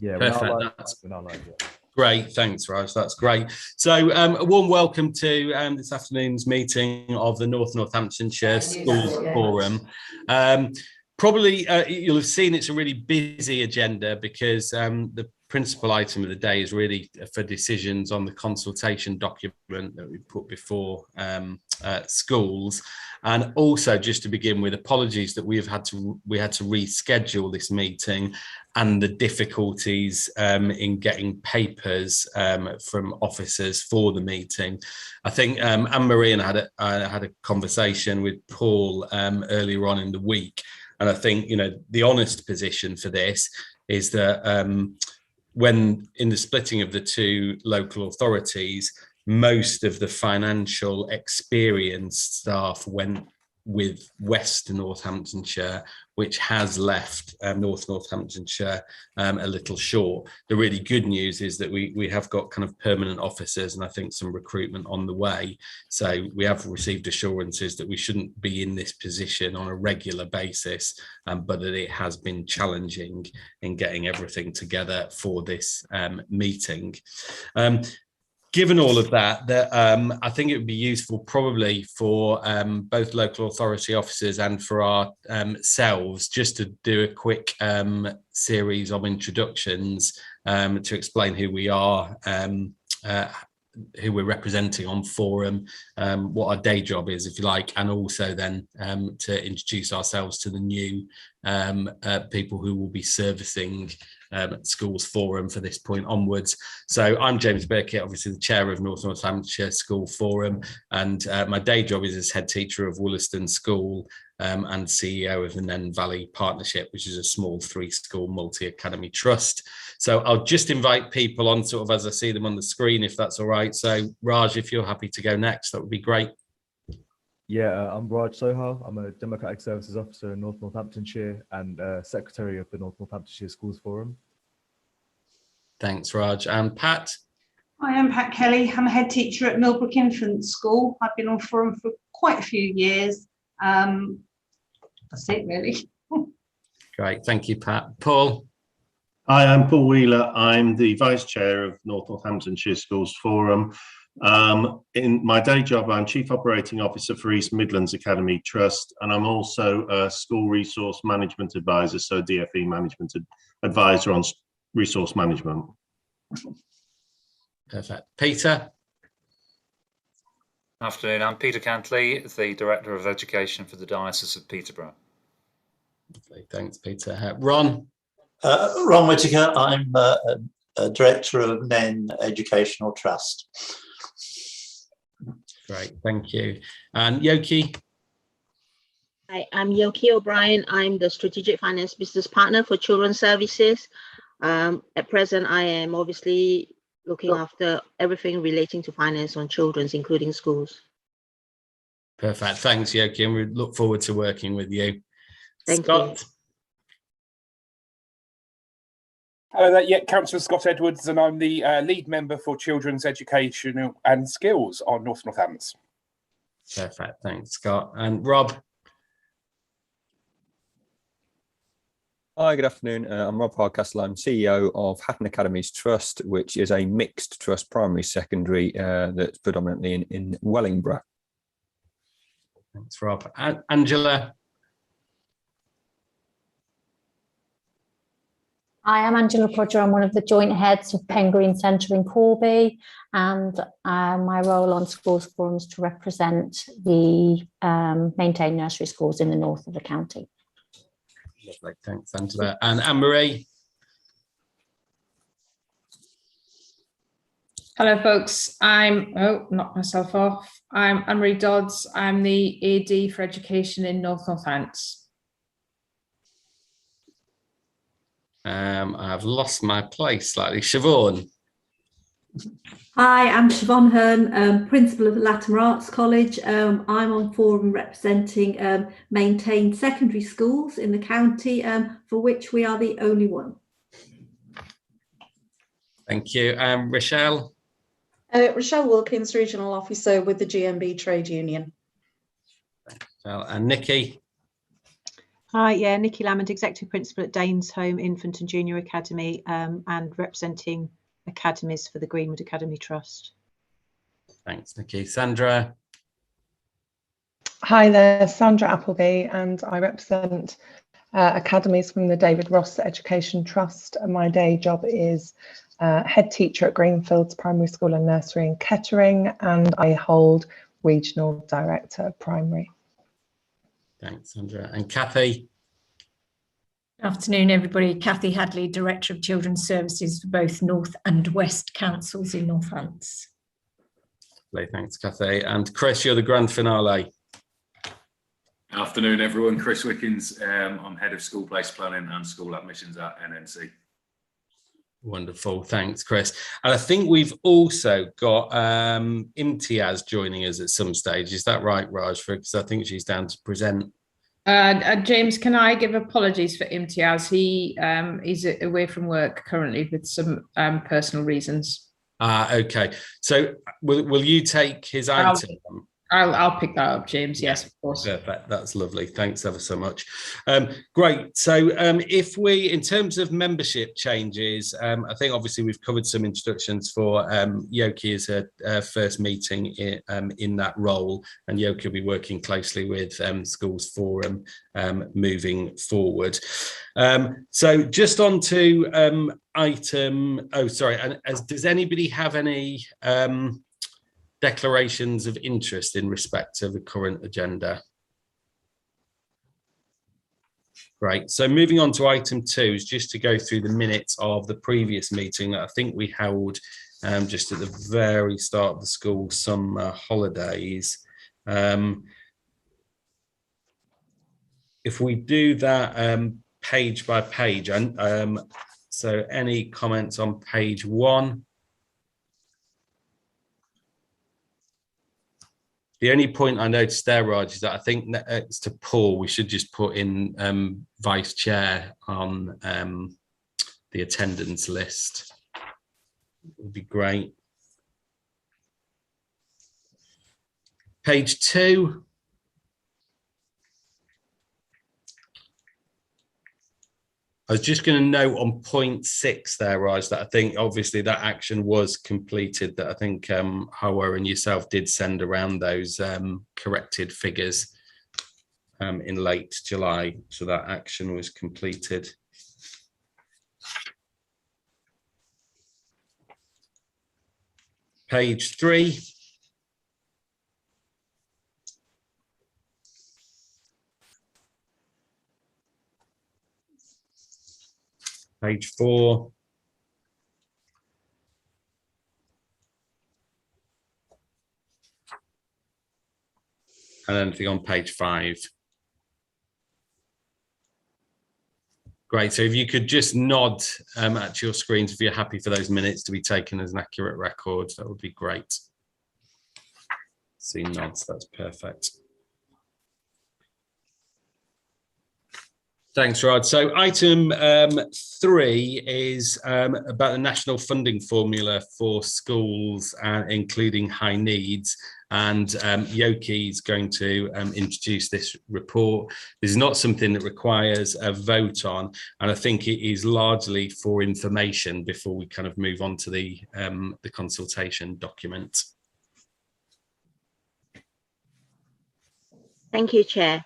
Yeah, Perfect. we're not live yet. Great, thanks, Raj. That's great. So, a warm welcome to this afternoon's meeting of the Northamptonshire Schools Forum. Probably you'll have seen it's a really busy agenda because the principal item of the day is really for decisions on the consultation document that we put before schools. And also, just to begin with, apologies that we had to reschedule this meeting and the difficulties in getting papers from officers for the meeting. I think Anne-Marie and I had a conversation with Paul earlier on in the week, and I think the honest position for this is that when in the splitting of the two local authorities, most of the financial experienced staff went with West Northamptonshire, which has left North Northamptonshire a little short. The really good news is that we have got kind of permanent officers and I think some recruitment on the way. So we have received assurances that we shouldn't be in this position on a regular basis, but that it has been challenging in getting everything together for this meeting. Given all of that, I think it would be useful probably for both local authority officers and for ourselves just to do a quick series of introductions to explain who we are, who we're representing on forum, what our day job is, if you like, and also then to introduce ourselves to the new people who will be servicing Schools Forum for this point onwards. So I'm James Burkett, obviously the chair of North Northamptonshire School Forum, and my day job is as head teacher of Wollaston School and CEO of the Nen Valley Partnership, which is a small 3-school multi-academy trust. So I'll just invite people on sort of as I see them on the screen, if that's all right. So Raj, if you're happy to go next, that would be great. Yeah, I'm Raj Sohar. I'm a Democratic Services Officer in North Northamptonshire and Secretary of the North Northamptonshire Schools Forum. Thanks, Raj. And Pat? Hi, I'm Pat Kelly. I'm a head teacher at Millbrook Infant School. I've been on forum for quite a few years. That's it, really. Great, thank you, Pat. Paul? Hi, I'm Paul Wheeler. I'm the Vice Chair of North Northamptonshire Schools Forum. In my day job, I'm Chief Operating Officer for East Midlands Academy Trust, and I'm also a School Resource Management Advisor, so DFE Management Advisor on Resource Management. Perfect. Peter? Afternoon, I'm Peter Cantley, the Director of Education for the Diocese of Peterborough. Lovely. Thanks, Peter. Ron? Ron Whittaker. I'm a Director of Nen Educational Trust. Great, thank you. And Yoki? Hi, I'm Yoki O'Brien. I'm the Strategic Finance Business Partner for Children's Services. At present, I am obviously looking after everything relating to finance on children's, including schools. Perfect. Thanks, Yoki, and we look forward to working with you. Thank Scott? you. Hello there, Councillor Scott Edwards, and I'm the lead member for Children's Education and Skills on North Northampton. Perfect, thanks, Scott. And Rob? Hi, good afternoon. I'm Rob Harcastle. I'm CEO of Hatton Academies Trust, which is a mixed trust, primary, secondary, that's predominantly in Wellingborough. Thanks, Rob. Angela? I am Angela Prodger. I'm one of the joint heads of Pengreen Centre in Corby, and my role on Schools Forum is to represent the maintained nursery schools in the north of the county. Lovely, thanks, Angela. And Anne-Marie? Hello, folks. Knock myself off. I'm Anne-Marie Dodds. I'm the AD for Education in North Northampton. I've lost my place slightly. Siobhan? Hi, I'm Siobhan Hearn, Principal of the Latimer Arts College. I'm on forum representing maintained secondary schools in the county, for which we are the only one. Thank you. Rochelle? Rochelle Wilkins, Regional Officer with the GMB Trade Union. Thanks, Rochelle. And Nikki? Hi, yeah, Nikki Lamond, Executive Principal at Danes Home Infant and Junior Academy, and representing academies for the Greenwood Academy Trust. Thanks, Nikki. Sandra? Hi there, Sandra Appleby, and I represent academies from the David Ross Education Trust. And my day job is head teacher at Greenfields Primary School and Nursery in Kettering, and I hold Regional Director of Primary. Thanks, Sandra. And Kathy? Good afternoon, everybody. Kathy Hadley, Director of Children's Services for both North and West Councils in Northants. Thanks, Kathy. And Chris, you're the grand finale. Afternoon, everyone. Chris Wickens. I'm Head of School Place Planning and School Admissions at NNC. Wonderful. Thanks, Chris. And I think we've also got Imtiaz joining us at some stage. Is that right, Raj? Because I think she's down to present. James, can I give apologies for Imtiaz? He is away from work currently with some personal reasons. Okay. So will you take his item? I'll pick that up, James. Yes, of course. Perfect. That's lovely. Thanks ever so much. Great. So if we, in terms of membership changes, I think obviously we've covered some introductions for Yoki as her first meeting in that role, and Yoki will be working closely with Schools Forum moving forward. So just on to item, does anybody have any declarations of interest in respect to the current agenda? Great. So moving on to item 2 is just to go through the minutes of the previous meeting that I think we held just at the very start of the school summer holidays. If we do that page by page, so any comments on page 1? The only point I noticed there, Raj, is that I think next to Paul, we should just put in Vice Chair on the attendance list. It would be great. Page 2. I was just going to note on point 6 there, Raj, that I think obviously that action was completed, that I think Hawa and yourself did send around those corrected figures in late July. So that action was completed. Page 3. Page 4. And anything on page 5. Great. So if you could just nod at your screens if you're happy for those minutes to be taken as an accurate record, that would be great. See nods, that's perfect. Thanks, Rod. So item 3 is about the national funding formula for schools, including high needs. And Yoki is going to introduce this report. This is not something that requires a vote on, and I think it is largely for information before we kind of move on to the consultation document. Thank you, Chair.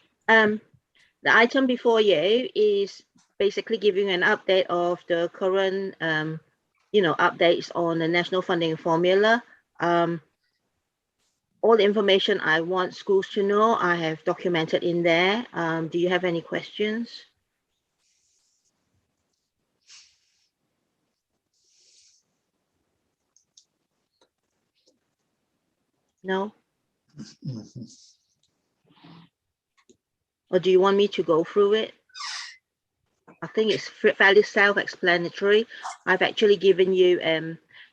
The item before you is basically giving an update of the current, updates on the national funding formula. All the information I want schools to know, I have documented in there. Do you have any questions? No? Or do you want me to go through it? I think it's fairly self-explanatory. I've actually given you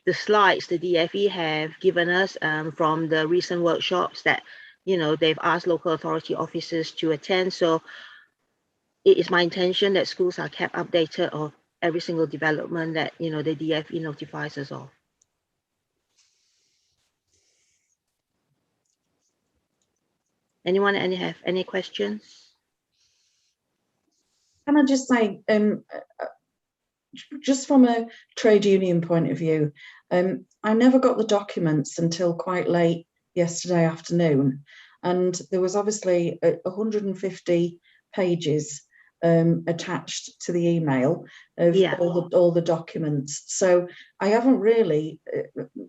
the slides the DFE have given us from the recent workshops that, they've asked local authority officers to attend. So it is my intention that schools are kept updated of every single development that, the DFE notifies us of. Anyone have any questions? Can I just say, just from a trade union point of view, I never got the documents until quite late yesterday afternoon, and there was obviously 150 pages attached to the email of all the documents. So I haven't really,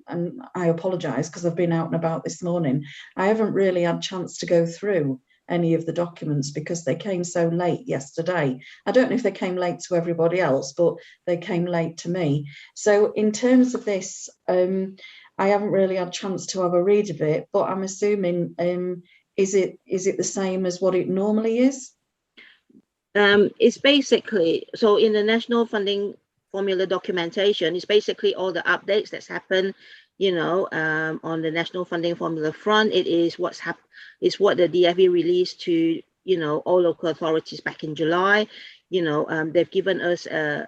and I apologise because I've been out and about this morning, I haven't really had a chance to go through any of the documents because they came so late yesterday. I don't know if they came late to everybody else, but they came late to me. So in terms of this, I haven't really had a chance to have a read of it, but I'm assuming, is it the same as what it normally is? It's basically, so in the national funding formula documentation, it's basically all the updates that's happened, on the national funding formula front. It is what the DFE released to, all local authorities back in July. They've given us a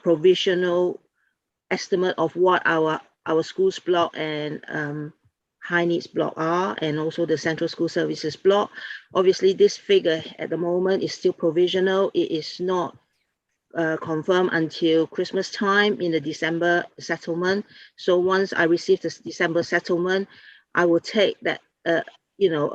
provisional estimate of what our schools block and high needs block are, and also the central school services block. Obviously, this figure at the moment is still provisional. It is not confirmed until Christmas time in the December settlement. So once I receive the December settlement, I will take that, a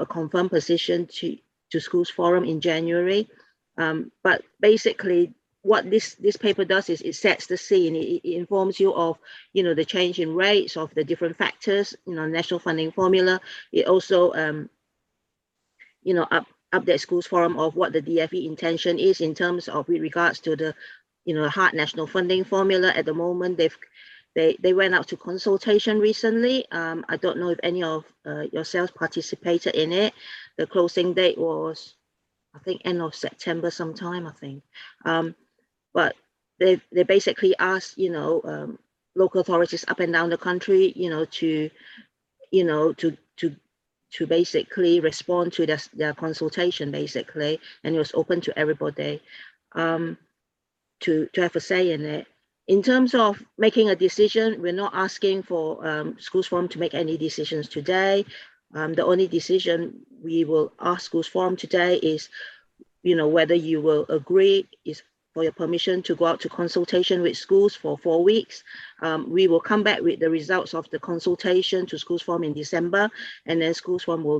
confirmed position to Schools Forum in January. But basically, what this paper does is it sets the scene. It informs you of, the change in rates of the different factors, national funding formula. It also, update Schools Forum of what the DFE intention is in terms of with regards to the, hard national funding formula. At the moment, they went out to consultation recently. I don't know if any of yourselves participated in it. The closing date was, I think, end of September sometime, I think. But they basically asked, local authorities up and down the country, to basically respond to their consultation, basically, and it was open to everybody to have a say in it. In terms of making a decision, we're not asking for Schools Forum to make any decisions today. The only decision we will ask Schools Forum today is, whether you will agree is for your permission to go out to consultation with schools for 4 weeks. We will come back with the results of the consultation to Schools Forum in December, and then Schools Forum will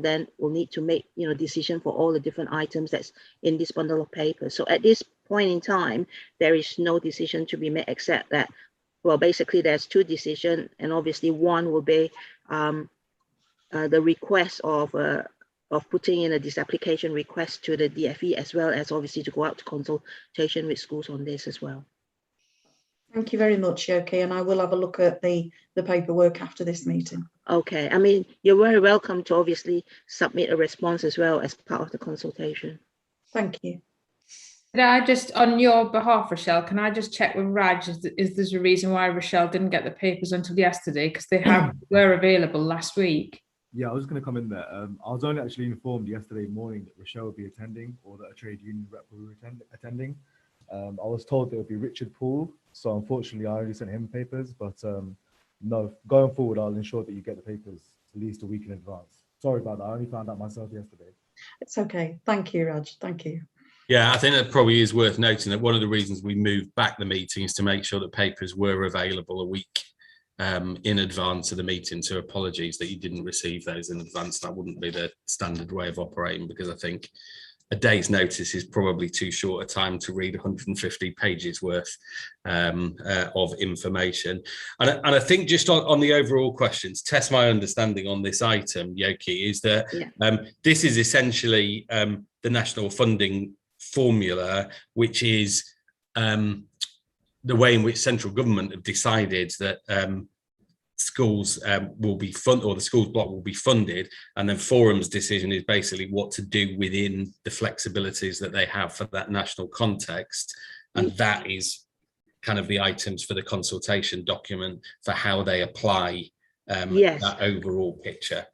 need to make decision for all the different items that's in this bundle of papers. So at this point in time, there is no decision to be made except that, well, basically there's two decisions, and obviously one will be the request of putting in a disapplication request to the DFE, as well as obviously to go out to consultation with schools on this as well. Thank you very much, Yoki, and I will have a look at the paperwork after this meeting. Okay, I mean, you're very welcome to obviously submit a response as well as part of the consultation. Thank you. Can I just, on your behalf, Rochelle, can I just check with Raj, is there a reason why Rochelle didn't get the papers until yesterday? Because they were available last week. Yeah, I was going to come in there. I was only actually informed yesterday morning that Rochelle would be attending, or that a trade union rep will be attending. I was told that it would be Richard Poole, so unfortunately I only sent him papers, but no, going forward I'll ensure that you get the papers at least a week in advance. Sorry about that, I only found out myself yesterday. It's okay, thank you, Raj, thank you. Yeah, I think that probably is worth noting that one of the reasons we moved back the meeting is to make sure that papers were available a week in advance of the meeting. So apologies that you didn't receive those in advance. That wouldn't be the standard way of operating, because I think a day's notice is probably too short a time to read 150 pages worth of information. And I think just on the overall questions, test my understanding on this item, Yoki, is that this is essentially the national funding formula, which is the way in which central government have decided that schools will be funded, or the schools block will be funded, and then Forum's decision is basically what to do within the flexibilities that they have for that national context, and that is kind of the items for the consultation document for how they apply that overall picture.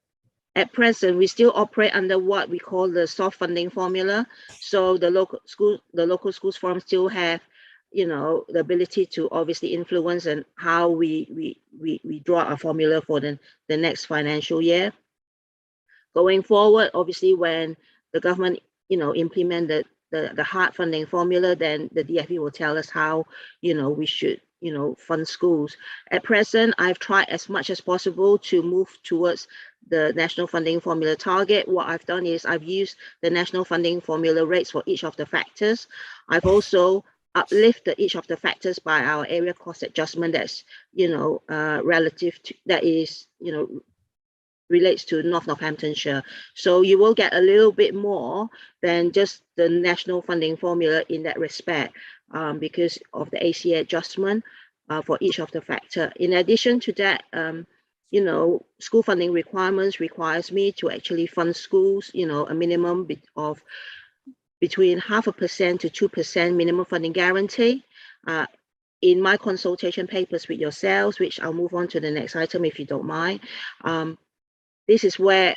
At present, we still operate under what we call the soft funding formula. So the local schools forum still have, the ability to obviously influence and how we draw our formula for the next financial year. Going forward, obviously, when the government implement the hard funding formula, then the DFE will tell us how, we should, fund schools. At present, I've tried as much as possible to move towards the national funding formula target. What I've done is I've used the national funding formula rates for each of the factors. I've also uplifted each of the factors by our area cost adjustment that's, relative to, that is, relates to Northamptonshire. So you will get a little bit more than just the national funding formula in that respect, because of the ACA adjustment for each of the factor. In addition to that, school funding requirements requires me to actually fund schools, a minimum of between 0.5% to 2% minimum funding guarantee. In my consultation papers with yourselves, which I'll move on to the next item if you don't mind, this is where,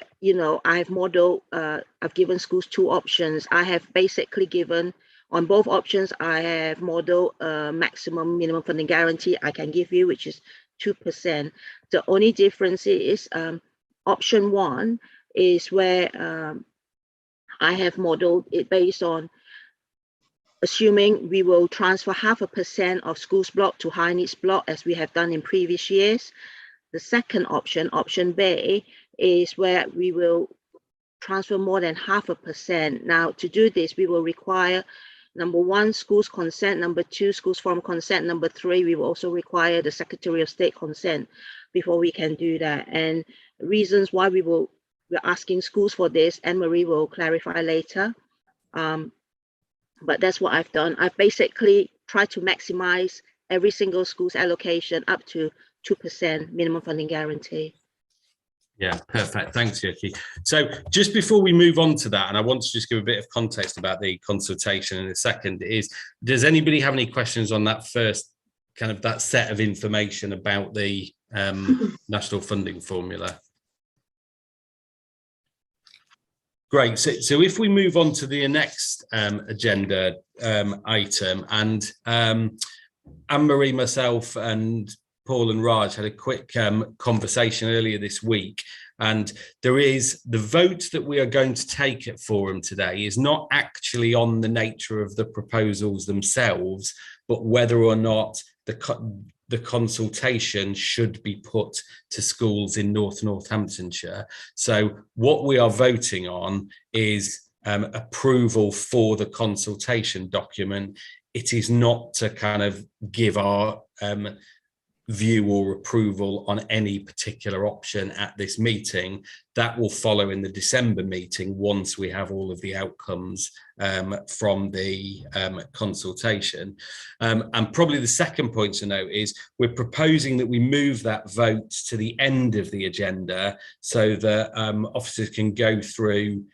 I've modeled, I've given schools two options. I have basically given, on both options, I have modeled a maximum minimum funding guarantee I can give you, which is 2%. The only difference is option 1 is where I have modeled it based on assuming we will transfer 0.5% of schools block to high needs block as we have done in previous years. The second option, option B, is where we will transfer more than 0.5%. Now, to do this, we will require, number 1, schools consent, number 2, schools form consent, number 3, we will also require the Secretary of State consent before we can do that. And reasons why we're asking schools for this, Anne-Marie will clarify later. But that's what I've done. I've basically tried to maximize every single school's allocation up to 2% minimum funding guarantee. Yeah, perfect. Thanks, Yuki. So just before we move on to that, and I want to just give a bit of context about the consultation in a second, is does anybody have any questions on that first kind of that set of information about the national funding formula? Great. So if we move on to the next agenda item, and Anne-Marie, myself, and Paul and Raj had a quick conversation earlier this week, and there is the vote that we are going to take at Forum today is not actually on the nature of the proposals themselves, but whether or not the consultation should be put to schools in Northamptonshire. So what we are voting on is approval for the consultation document. It is not to kind of give our view or approval on any particular option at this meeting. That will follow in the December meeting once we have all of the outcomes from the consultation. And probably the second point to note is we're proposing that we move that vote to the end of the agenda so that officers can go through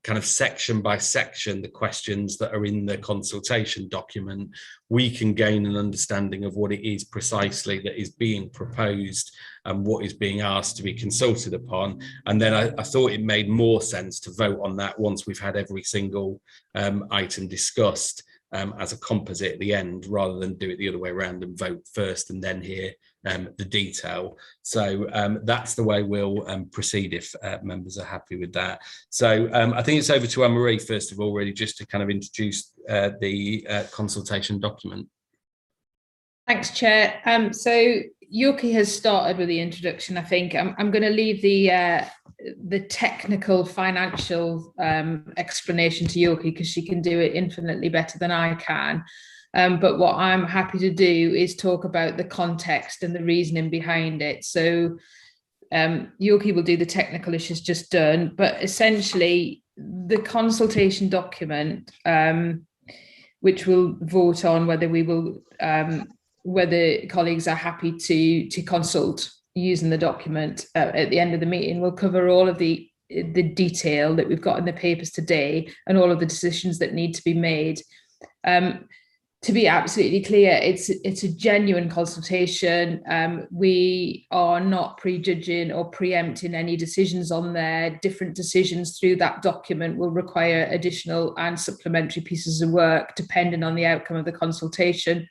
kind of section by section the questions that are in the consultation document. We can gain an understanding of what it is precisely that is being proposed and what is being asked to be consulted upon. And then I thought it made more sense to vote on that once we've had every single item discussed as a composite at the end, rather than do it the other way around and vote first and then hear the detail. So that's the way we'll proceed if members are happy with that. So I think it's over to Anne-Marie first of all, really, just to kind of introduce the consultation document. Thanks, Chair. So Yuki has started with the introduction. I think I'm going to leave the technical financial explanation to Yuki because she can do it infinitely better than I can. But what I'm happy to do is talk about the context and the reasoning behind it. So Yuki will do the technical issues just done, but essentially the consultation document, which we'll vote on whether we will, whether colleagues are happy to consult using the document at the end of the meeting, will cover all of the detail that we've got in the papers today and all of the decisions that need to be made. To be absolutely clear, it's a genuine consultation. We are not prejudging or preempting any decisions on there. Different decisions through that document will require additional and supplementary pieces of work depending on the outcome of the consultation.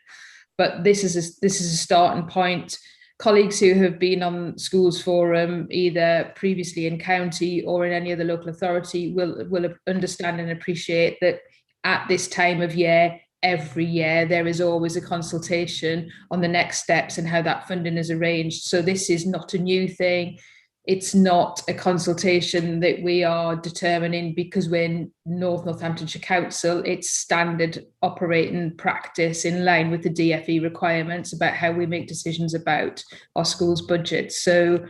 But this is a starting point. colleagues who have been on Schools Forum, either previously in county or in any other local authority, will understand and appreciate that at this time of year, every year, there is always a consultation on the next steps and how that funding is arranged. So this is not a new thing. It's not a consultation that we are determining because we're in Northamptonshire Council. It's standard operating practice in line with the DFE requirements about how we make decisions about our schools' budgets. So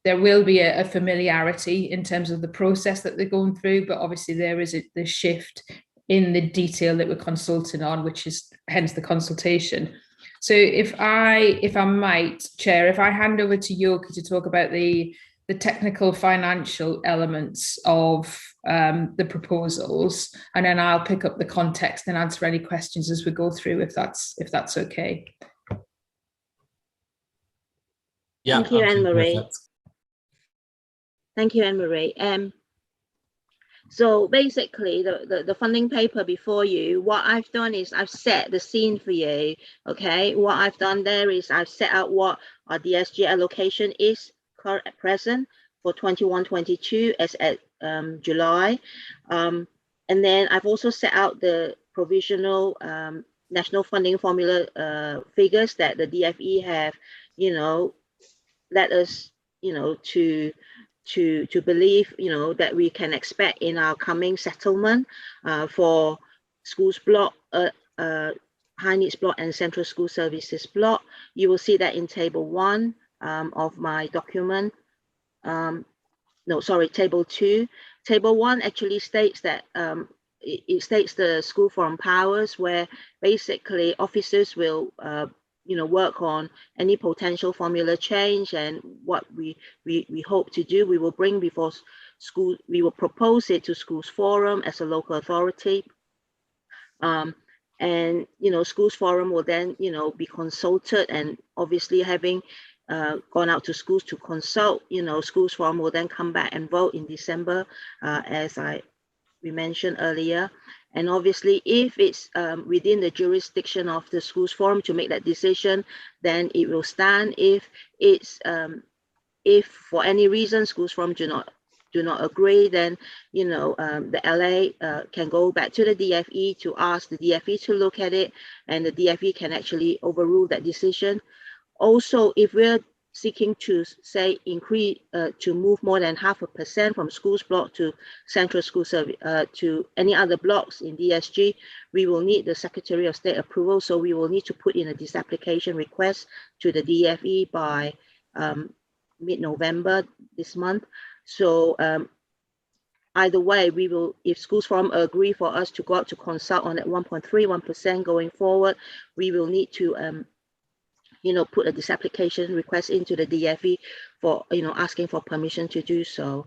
there will be a familiarity in terms of the process that they're going through, but obviously there is the shift in the detail that we're consulting on, which is hence the consultation. So if I might, Chair, if I hand over to Yoki to talk about the technical financial elements of the proposals, and then I'll pick up the context and answer any questions as we go through, if that's okay. Yeah, thank you, Anne-Marie. Perfect. Thank you, Anne-Marie. So basically, the funding paper before you, what I've done is I've set the scene for you. Okay, what I've done there is I've set out what our DSG allocation is at present for 21-22 as at July, and then I've also set out the provisional national funding formula figures that the DFE have, let us, to believe, that we can expect in our coming settlement for schools block, high needs block and central school services block. You will see that in table 1 of my document. Table 2. Table 1 actually states that it states the school forum powers, where basically officers will work on any potential formula change, and what we hope to do, we will bring before school, we will propose it to Schools Forum as a local authority. And Schools Forum will then be consulted, and obviously having gone out to schools to consult, Schools Forum will then come back and vote in December, as we mentioned earlier. And obviously, if it's within the jurisdiction of the Schools Forum to make that decision, then it will stand. If it's if for any reason Schools Forum do not agree, then the LA can go back to the DFE to ask the DFE to look at it, and the DFE can actually overrule that decision. Also, if we're seeking to say increase to move more than 0.5% from schools block to central school service to any other blocks in DSG, we will need the Secretary of State approval. So we will need to put in a disapplication request to the DFE by mid-November this month. So either way, we will, if Schools Forum agree for us to go out to consult on that 1.31% going forward, we will need to put a disapplication request into the DFE for, asking for permission to do so.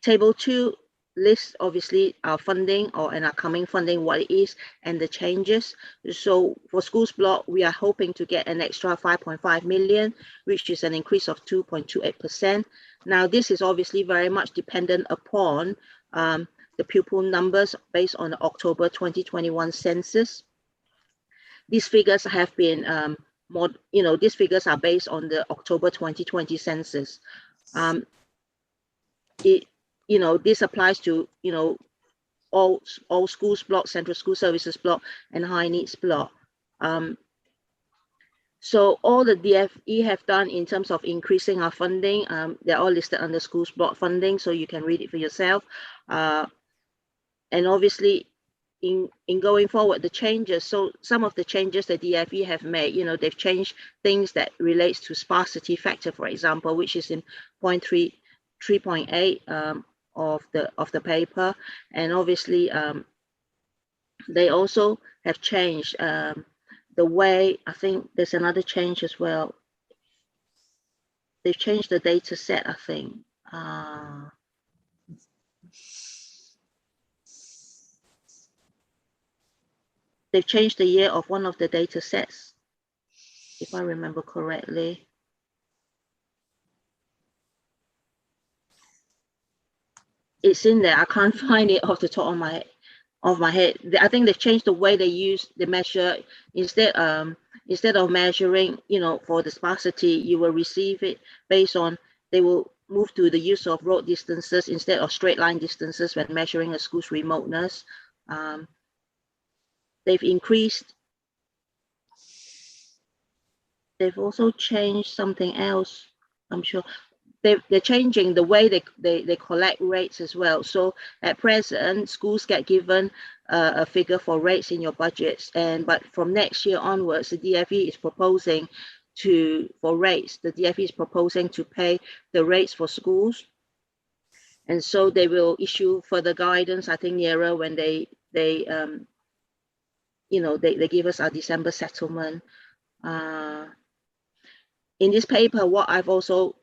Table 2 lists obviously our funding and our coming funding, what it is, and the changes. So for schools block, we are hoping to get an extra 5.5 million, which is an increase of 2.28%. Now, this is obviously very much dependent upon the pupil numbers based on the October 2021 census. These figures have been these figures are based on the October 2020 census. This applies to, all schools block, central school services block, and high needs block. So all the DFE have done in terms of increasing our funding, they're all listed under schools block funding, so you can read it for yourself. And obviously, in going forward, the changes, so some of the changes that DFE have made, they've changed things that relates to sparsity factor, for example, which is in 3.8 of the paper. And obviously, they also have changed the way, I think there's another change as well. They've changed the data set, I think. They've changed the year of one of the data sets, if I remember correctly. It's in there. I can't find it off the top of my head. I think they've changed the way they measure. Instead instead of measuring, for the sparsity, you will receive it based on, they will move to the use of road distances instead of straight line distances when measuring a school's remoteness. They've increased, they've also changed something else, I'm sure. They're changing the way they collect rates as well. So at present, schools get given a figure for rates in your budgets, but from next year onwards, the DFE is proposing for rates. The DFE is proposing to pay the rates for schools, and so they will issue further guidance, I think, nearer when they give us our December settlement. In this paper, what I've also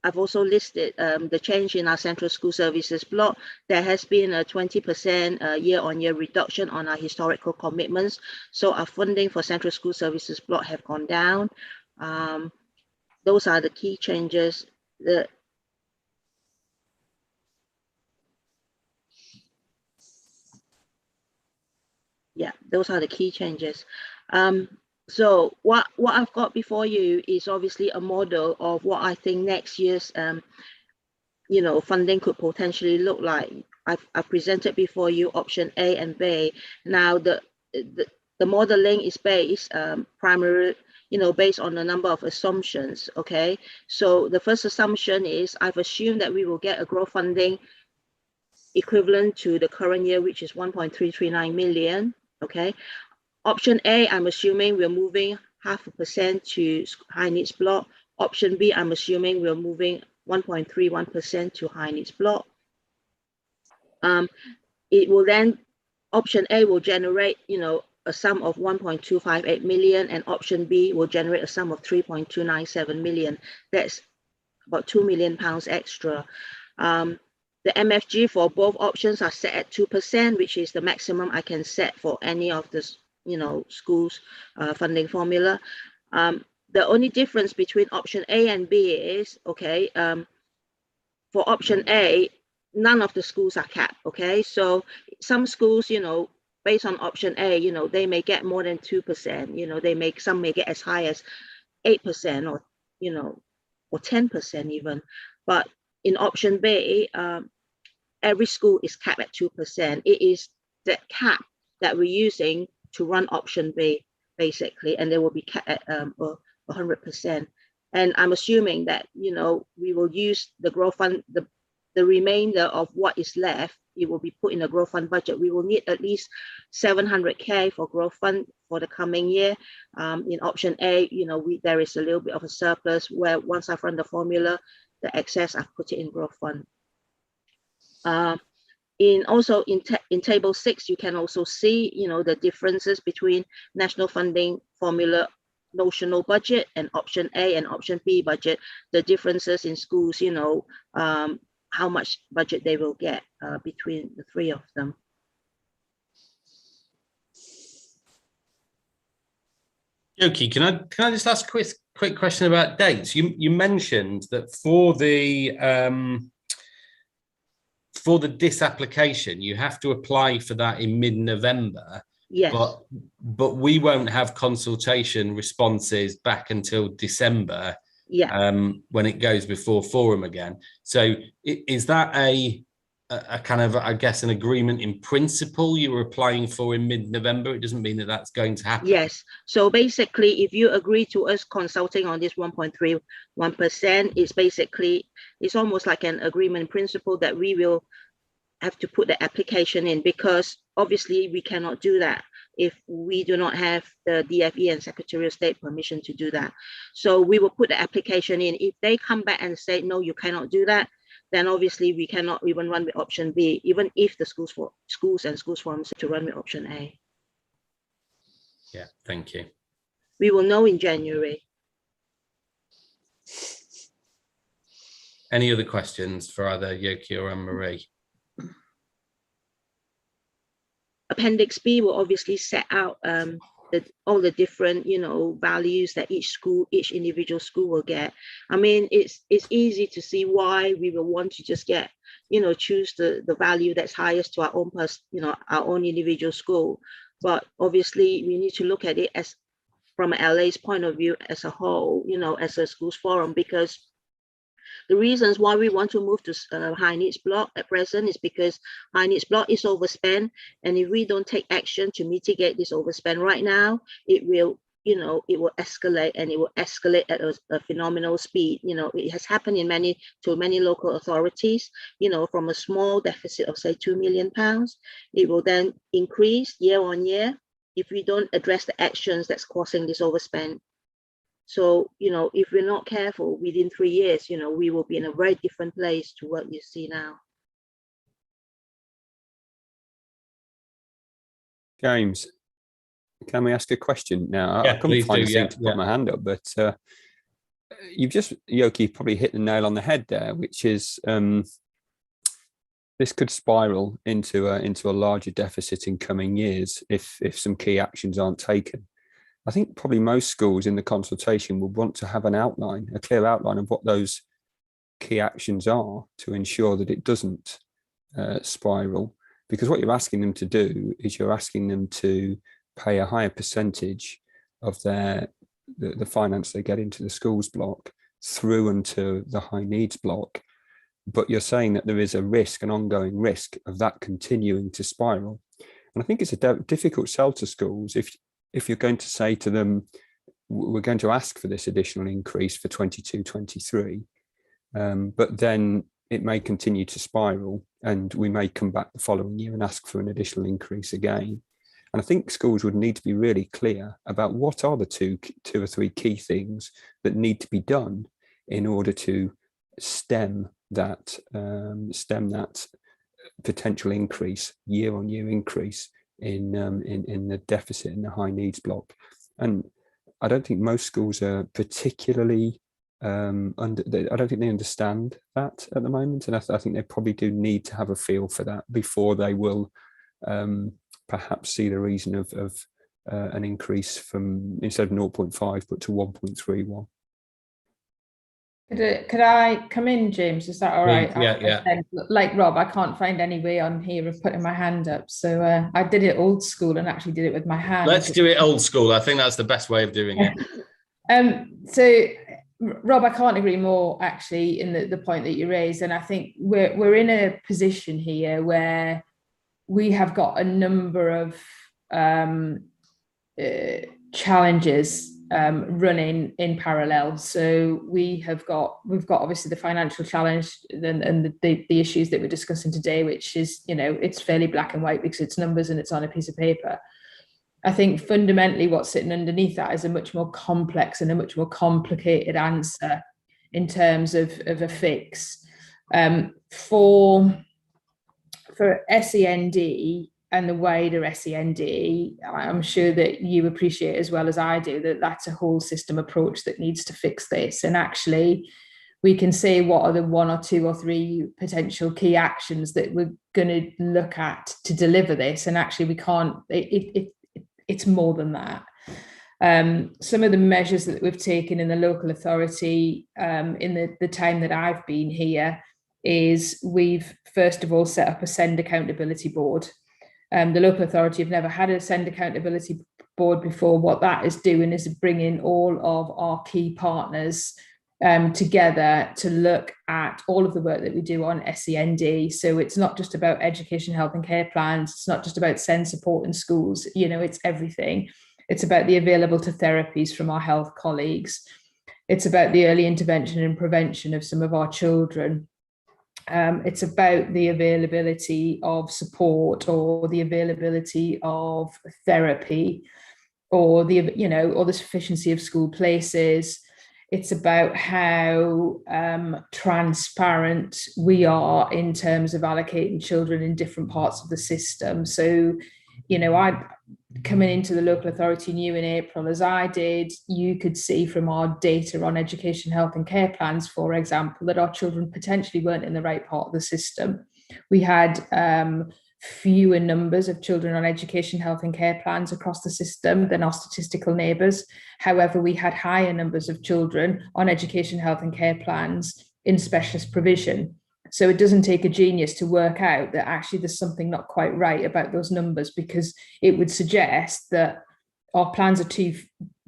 listed the change in our central school services block. There has been a 20% year-on-year reduction on our historical commitments. So our funding for central school services block have gone down. Those are the key changes. Those are the key changes. So what I've got before you is obviously a model of what I think next year's funding could potentially look like. I've presented before you option A and B. Now the modeling is based primarily based on a number of assumptions. Okay, so the first assumption is I've assumed that we will get a growth funding equivalent to the current year, which is 1.339 million. Okay. Option A, I'm assuming we're moving 0.5% to high needs block. Option B, I'm assuming we're moving 1.31% to high needs block. It will then, option A will generate, a sum of 1.258 million, and option B will generate a sum of 3.297 million. That's about £2 million extra. The MFG for both options are set at 2%, which is the maximum I can set for any of the schools funding formula. The only difference between option A and B is, okay, for option A, none of the schools are capped. Okay, so some schools, based on option A, they may get more than 2%. Some may get as high as 8% or or 10% even. But in option B, every school is capped at 2%. It is that cap that we're using to run option B, basically, and they will be capped at 100%. And I'm assuming that, we will use the growth fund, the remainder of what is left, it will be put in a growth fund budget. We will need at least 700K for growth fund for the coming year. In option A, there is a little bit of a surplus where once I've run the formula, the excess, I've put it in growth fund. In table 6, you can also see, the differences between national funding formula notional budget and option A and option B budget, the differences in schools, how much budget they will get between the three of them. Okay, can I just ask a quick question about dates? You mentioned that for the disapplication, you have to apply for that in mid-November. Yes. But we won't have consultation responses back until December. Yeah. When it goes before forum again. So is that a kind of, I guess, an agreement in principle you were applying for in mid-November? It doesn't mean that that's going to happen. Yes. So basically, if you agree to us consulting on this 1.31%, it's almost like an agreement in principle that we will have to put the application in, because obviously we cannot do that if we do not have the DFE and Secretary of State permission to do that. So we will put the application in. If they come back and say, no, you cannot do that, then obviously we cannot even run with option B, even if the schools and schools forums to run with option A. Yeah, thank you. We will know in January. Any other questions for either Yoki or Anne-Marie? Appendix B will obviously set out all the different, values that each individual school will get. I mean, it's easy to see why we will want to just get, choose the value that's highest to our own our own individual school. But obviously we need to look at it as from LA's point of view as a whole, you know, as a schools forum, because the reasons why we want to move to high needs block at present is because high needs block is overspent, and if we don't take action to mitigate this overspend right now, it will, you know, it will escalate, and it will escalate at a phenomenal speed. You know, it has happened in many local authorities. You know, from a small deficit of say £2 million, it will then increase year on year if we don't address the actions that's causing this overspend. So, you know, if we're not careful, within 3 years, you know, we will be in a very different place to what you see now. James, can we ask a question now? Yeah, I couldn't find a thing to put yeah. my hand up, but you've just, Yoki, probably hit the nail on the head there, which is this could spiral into a larger deficit in coming years if some key actions aren't taken. I think probably most schools in the consultation would want to have an outline, a clear outline of what those key actions are to ensure that it doesn't spiral. Because what you're asking them to do is you're asking them to pay a higher percentage of the finance they get into the schools block through into the high needs block. But you're saying that there is a risk, an ongoing risk of that continuing to spiral. And I think it's a difficult sell to schools if you're going to say to them, we're going to ask for this additional increase for 22-23, but then it may continue to spiral and we may come back the following year and ask for an additional increase again. And I think schools would need to be really clear about what are the two or three key things that need to be done in order to stem that potential increase, year-on-year increase in the deficit in the high needs block. And I don't think most schools are particularly I don't think they understand that at the moment, and I think they probably do need to have a feel for that before they will perhaps see the reason of an increase from, instead of 0.5 but to 1.31. Could I come in, James? Is that all right? Yeah. Like Rob, I can't find any way on here of putting my hand up. So I did it old school and actually did it with my hand. Let's do it old school. I think that's the best way of doing it. So, Rob, I can't agree more actually in the point that you raised. And I think we're in a position here where we have got a number of challenges running in parallel. So we've got obviously the financial challenge and the issues that we're discussing today, which is, you know, it's fairly black and white because it's numbers and it's on a piece of paper. I think fundamentally what's sitting underneath that is a much more complex and a much more complicated answer in terms of a fix. For SEND and the wider SEND, I'm sure that you appreciate as well as I do that that's a whole system approach that needs to fix this. And actually, we can say what are the 1 or 2 or 3 potential key actions that we're going to look at to deliver this. And actually, we can't. It's more than that. Some of the measures that we've taken in the local authority in the time that I've been here is we've first of all set up a SEND accountability board. The local authority have never had a SEND accountability board before. What that is doing is bringing all of our key partners together to look at all of the work that we do on SEND. So it's not just about education, health and care plans. It's not just about SEND support in schools. You know, it's everything. It's about the available to therapies from our health colleagues. It's about the early intervention and prevention of some of our children. It's about the availability of support or the availability of therapy or the sufficiency of school places. It's about how transparent we are in terms of allocating children in different parts of the system. So, you know, coming into the local authority new in April, as I did, you could see from our data on education, health and care plans, for example, that our children potentially weren't in the right part of the system. We had fewer numbers of children on education, health and care plans across the system than our statistical neighbours. However, we had higher numbers of children on education, health and care plans in specialist provision. So it doesn't take a genius to work out that actually there's something not quite right about those numbers, because it would suggest that our plans are too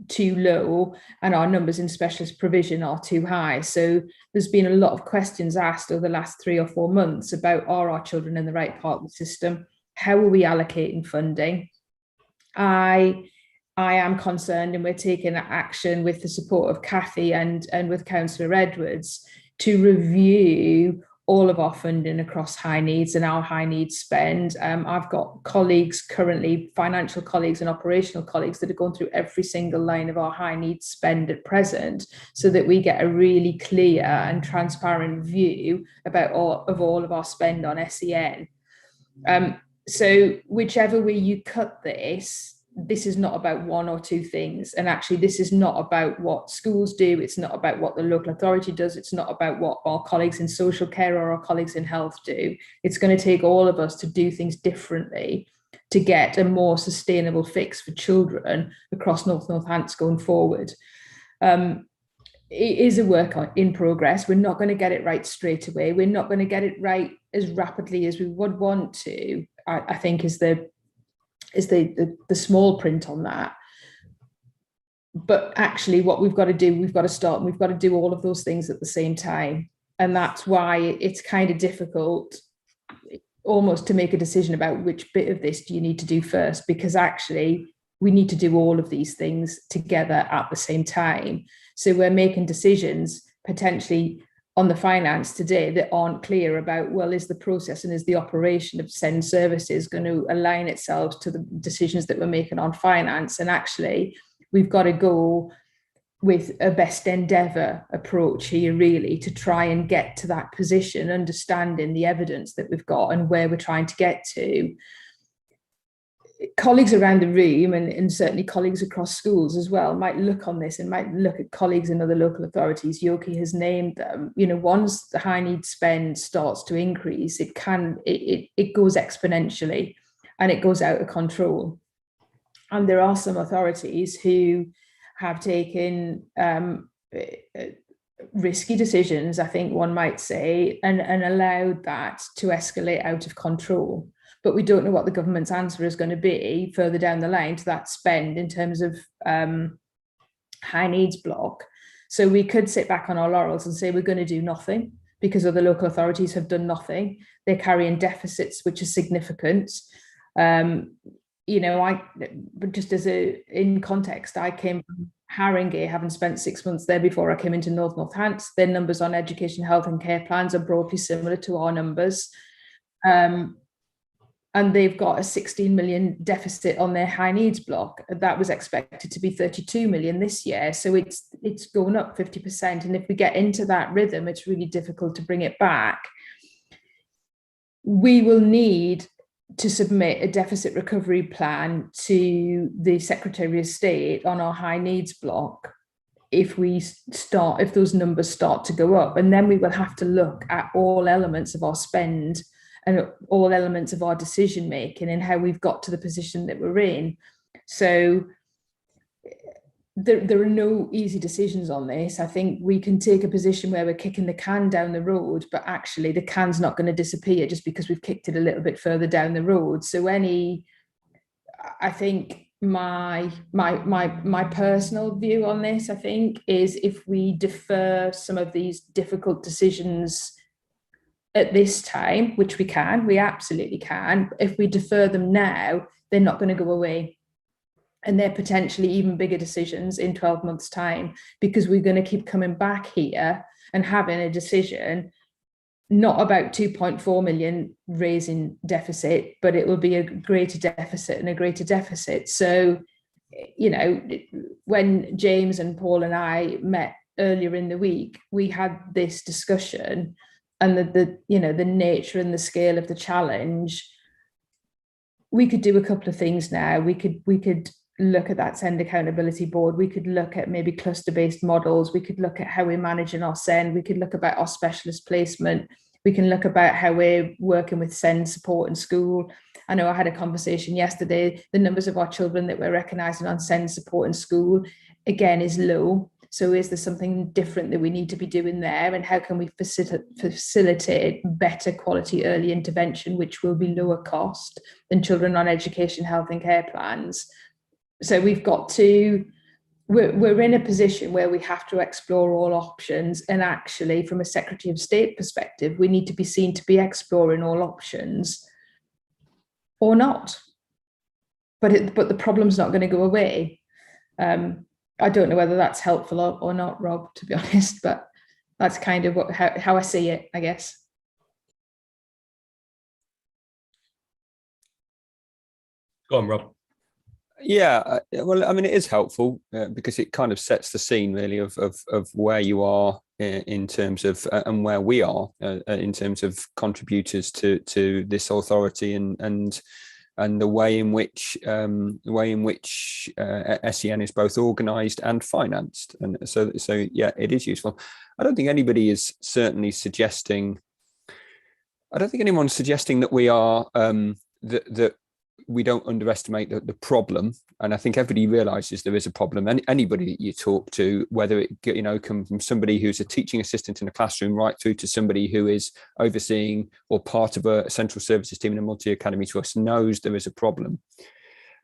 too low and our numbers in specialist provision are too high. So there's been a lot of questions asked over the last 3 or 4 months about, are our children in the right part of the system? How are we allocating funding? I am concerned, and we're taking action with the support of Kathy and with Councillor Edwards to review all of our funding across high needs and our high needs spend. I've got colleagues currently, financial colleagues and operational colleagues, that are going through every single line of our high needs spend at present, so that we get a really clear and transparent view about all of our spend on SEN. So whichever way you cut this is not about 1 or 2 things. And actually, this is not about what schools do. It's not about what the local authority does. It's not about what our colleagues in social care or our colleagues in health do. It's going to take all of us to do things differently to get a more sustainable fix for children across North Northampton going forward. It is a work in progress. We're not going to get it right straight away. We're not going to get it right as rapidly as we would want to, I think, is the small print on that. But actually, what we've got to do, we've got to start, and we've got to do all of those things at the same time. And that's why it's kind of difficult almost to make a decision about which bit of this do you need to do first, because actually we need to do all of these things together at the same time. So we're making decisions potentially on the finance today that aren't clear about, well, is the process and is the operation of SEND services going to align itself to the decisions that we're making on finance? And actually, we've got to go with a best endeavour approach here, really, to try and get to that position, understanding the evidence that we've got and where we're trying to get to. Colleagues around the room, and certainly colleagues across schools as well, might look on this and might look at colleagues in other local authorities. Yoki has named them. You know, once the high need spend starts to increase, it goes exponentially and it goes out of control. And there are some authorities who have taken risky decisions, I think one might say, and allowed that to escalate out of control. But we don't know what the government's answer is going to be further down the line to that spend in terms of high needs block. So we could sit back on our laurels and say we're going to do nothing because other local authorities have done nothing. They're carrying deficits which are significant. You know, just in context, I came from Haringey, having spent 6 months there before I came into North Northampton. Their numbers on education, health and care plans are broadly similar to our numbers. And they've got a 16 million deficit on their high needs block. That was expected to be 32 million this year. So it's going up 50%. And if we get into that rhythm, it's really difficult to bring it back. We will need to submit a deficit recovery plan to the Secretary of State on our high needs block if those numbers start to go up. And then we will have to look at all elements of our spend and all elements of our decision making and how we've got to the position that we're in. So there are no easy decisions on this. I think we can take a position where we're kicking the can down the road, but actually the can's not going to disappear just because we've kicked it a little bit further down the road. So I think my personal view on this, I think, is if we defer some of these difficult decisions at this time, which we absolutely can, if we defer them now, they're not going to go away. And they're potentially even bigger decisions in 12 months' time, because we're going to keep coming back here and having a decision, not about 2.4 million raising deficit, but it will be a greater deficit and a greater deficit. So, you know, when James and Paul and I met earlier in the week, we had this discussion, and the nature and the scale of the challenge. We could do a couple of things now. We could look at that SEND accountability board. We could look at maybe cluster-based models. We could look at how we're managing our SEND. We could look about our specialist placement. We can look about how we're working with SEND support in school. I know I had a conversation yesterday. The numbers of our children that we're recognising on SEND support in school, again, is low. So is there something different that we need to be doing there? And how can we facilitate better quality early intervention, which will be lower cost than children on education, health and care plans? So we've got to we're in a position where we have to explore all options, and actually from a Secretary of State perspective we need to be seen to be exploring all options or not, but the problem's not going to go away. I don't know whether that's helpful or not, Rob, to be honest, but that's kind of how I see it, I guess. Go on, Rob. Yeah, well, I mean, it is helpful because it kind of sets the scene really of where you are in terms of and where we are in terms of contributors to this authority and the way in which SEN is both organised and financed, and so yeah, it is useful. I don't think anybody is certainly suggesting. I don't think anyone's suggesting that we are that we don't underestimate the problem, and I think everybody realizes there is a problem. And anybody that you talk to, whether it comes from somebody who's a teaching assistant in a classroom right through to somebody who is overseeing or part of a central services team in a multi-academy trust, knows there is a problem.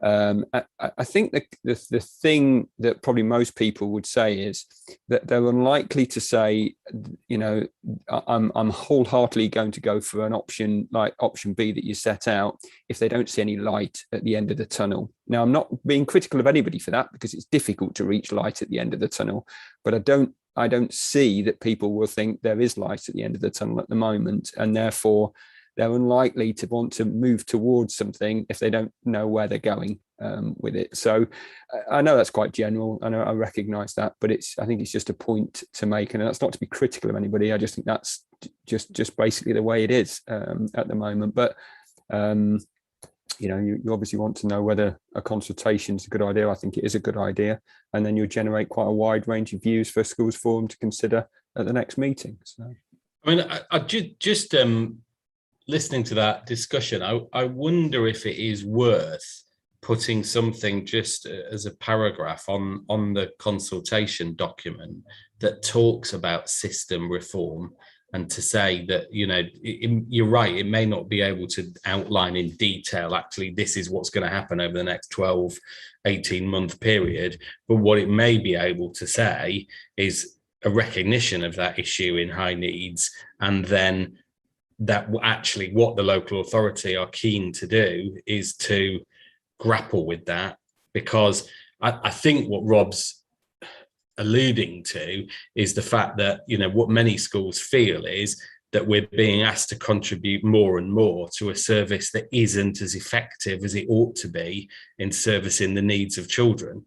I think the thing that probably most people would say is that they're unlikely to say, I'm wholeheartedly going to go for an option like option B that you set out if they don't see any light at the end of the tunnel. Now, I'm not being critical of anybody for that, because it's difficult to reach light at the end of the tunnel, but I don't see that people will think there is light at the end of the tunnel at the moment, and therefore they're unlikely to want to move towards something if they don't know where they're going with it. So I know that's quite general. I know, I recognise that, but I think it's just a point to make, and that's not to be critical of anybody. I just think that's just basically the way it is at the moment. But you obviously want to know whether a consultation is a good idea. I think it is a good idea, and then you'll generate quite a wide range of views for Schools Forum to consider at the next meeting. So, I mean, I just listening to that discussion, I wonder if it is worth putting something just as a paragraph on the consultation document that talks about system reform, and to say that, you're right, it may not be able to outline in detail, actually, this is what's going to happen over the next 12, 18-month period. But what it may be able to say is a recognition of that issue in high needs, and then that actually what the local authority are keen to do is to grapple with that. Because I think what Rob's alluding to is the fact that, what many schools feel is that we're being asked to contribute more and more to a service that isn't as effective as it ought to be in servicing the needs of children.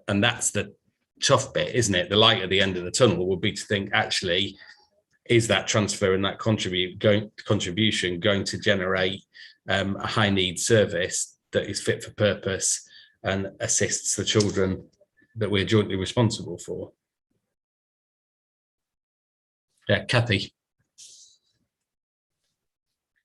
And that's the tough bit, isn't it? The light at the end of the tunnel would be to think, actually, is that transfer and that contribution going to generate a high needs service that is fit for purpose and assists the children that we're jointly responsible for? Yeah, Kathy.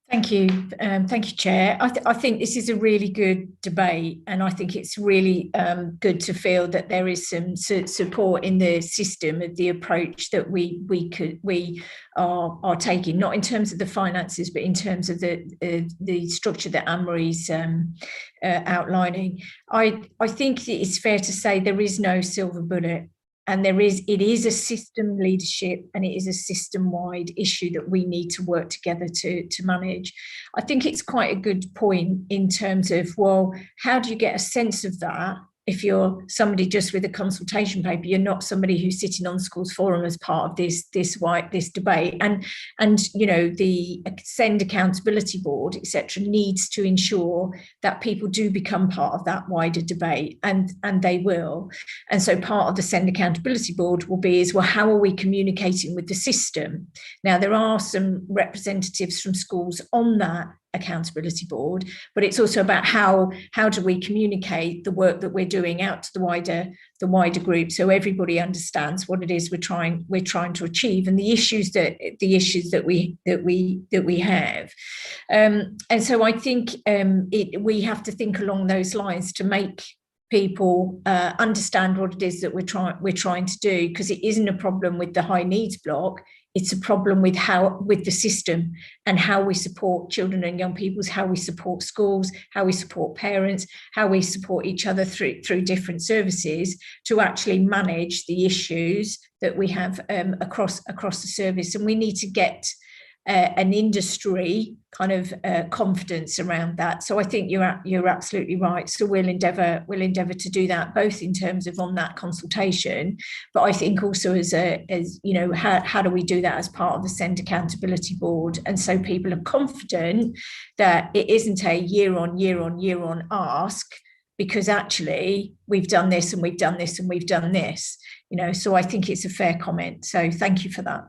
Thank you. Thank you, Chair. I think this is a really good debate, and I think it's really good to feel that there is some support in the system of the approach that we are taking, not in terms of the finances, but in terms of the structure that Anne-Marie's outlining. I think it's fair to say there is no silver bullet. And it is a system leadership, and it is a system-wide issue that we need to work together to manage. I think it's quite a good point in terms of, well, how do you get a sense of that if you're somebody just with a consultation paper? You're not somebody who's sitting on Schools Forum as part of this debate. And the SEND Accountability Board, etc., needs to ensure that people do become part of that wider debate, and they will. And so part of the SEND Accountability Board will be is, well, how are we communicating with the system? Now, there are some representatives from schools on that accountability board, but it's also about how do we communicate the work that we're doing out to the wider group, so everybody understands what it is we're trying to achieve, and the issues that we have. And so I think we have to think along those lines to make people understand what it is that we're trying to do, because it isn't a problem with the high needs block. It's a problem with the system and how we support children and young people, how we support schools, how we support parents, how we support each other through different services to actually manage the issues that we have across the service. And we need to get an industry kind of confidence around that. So I think you're absolutely right. So we'll endeavour to do that, both in terms of on that consultation, but I think also as you know, how do we do that as part of the SEND Accountability Board? And so people are confident that it isn't a year on ask, because actually we've done this and we've done this and we've done this, you know. So I think it's a fair comment. So thank you for that.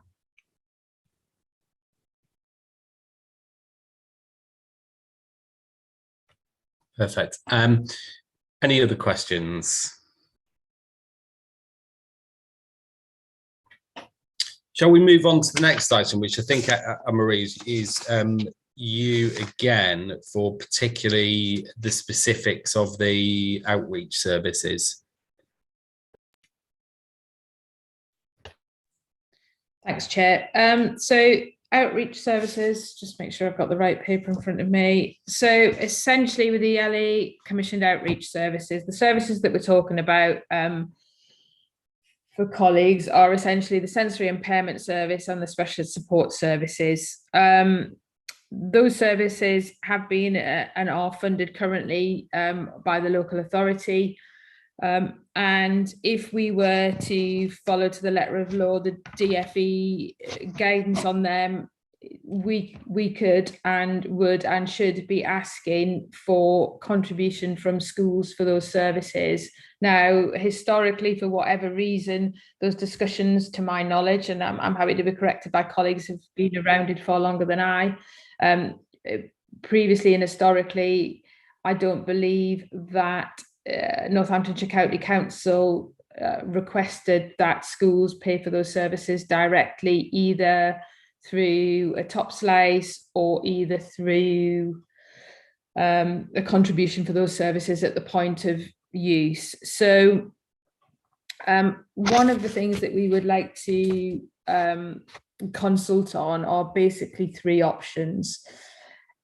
Perfect. Any other questions? Shall we move on to the next item, which I think, Marie, is you again for particularly the specifics of the outreach services? Thanks, Chair. So outreach services, just make sure I've got the right paper in front of me. So essentially with the ELE commissioned outreach services, the services that we're talking about for colleagues are essentially the sensory impairment service and the specialist support services. Those services have been and are funded currently by the local authority. And if we were to follow to the letter of law the DFE guidance on them, we could and would and should be asking for contribution from schools for those services. Now, historically, for whatever reason, those discussions, to my knowledge, and I'm happy to be corrected by colleagues who've been around it for longer than I, previously and historically, I don't believe that Northamptonshire County Council requested that schools pay for those services directly, either through a top slice or either through a contribution for those services at the point of use. So one of the things that we would like to consult on are basically three options.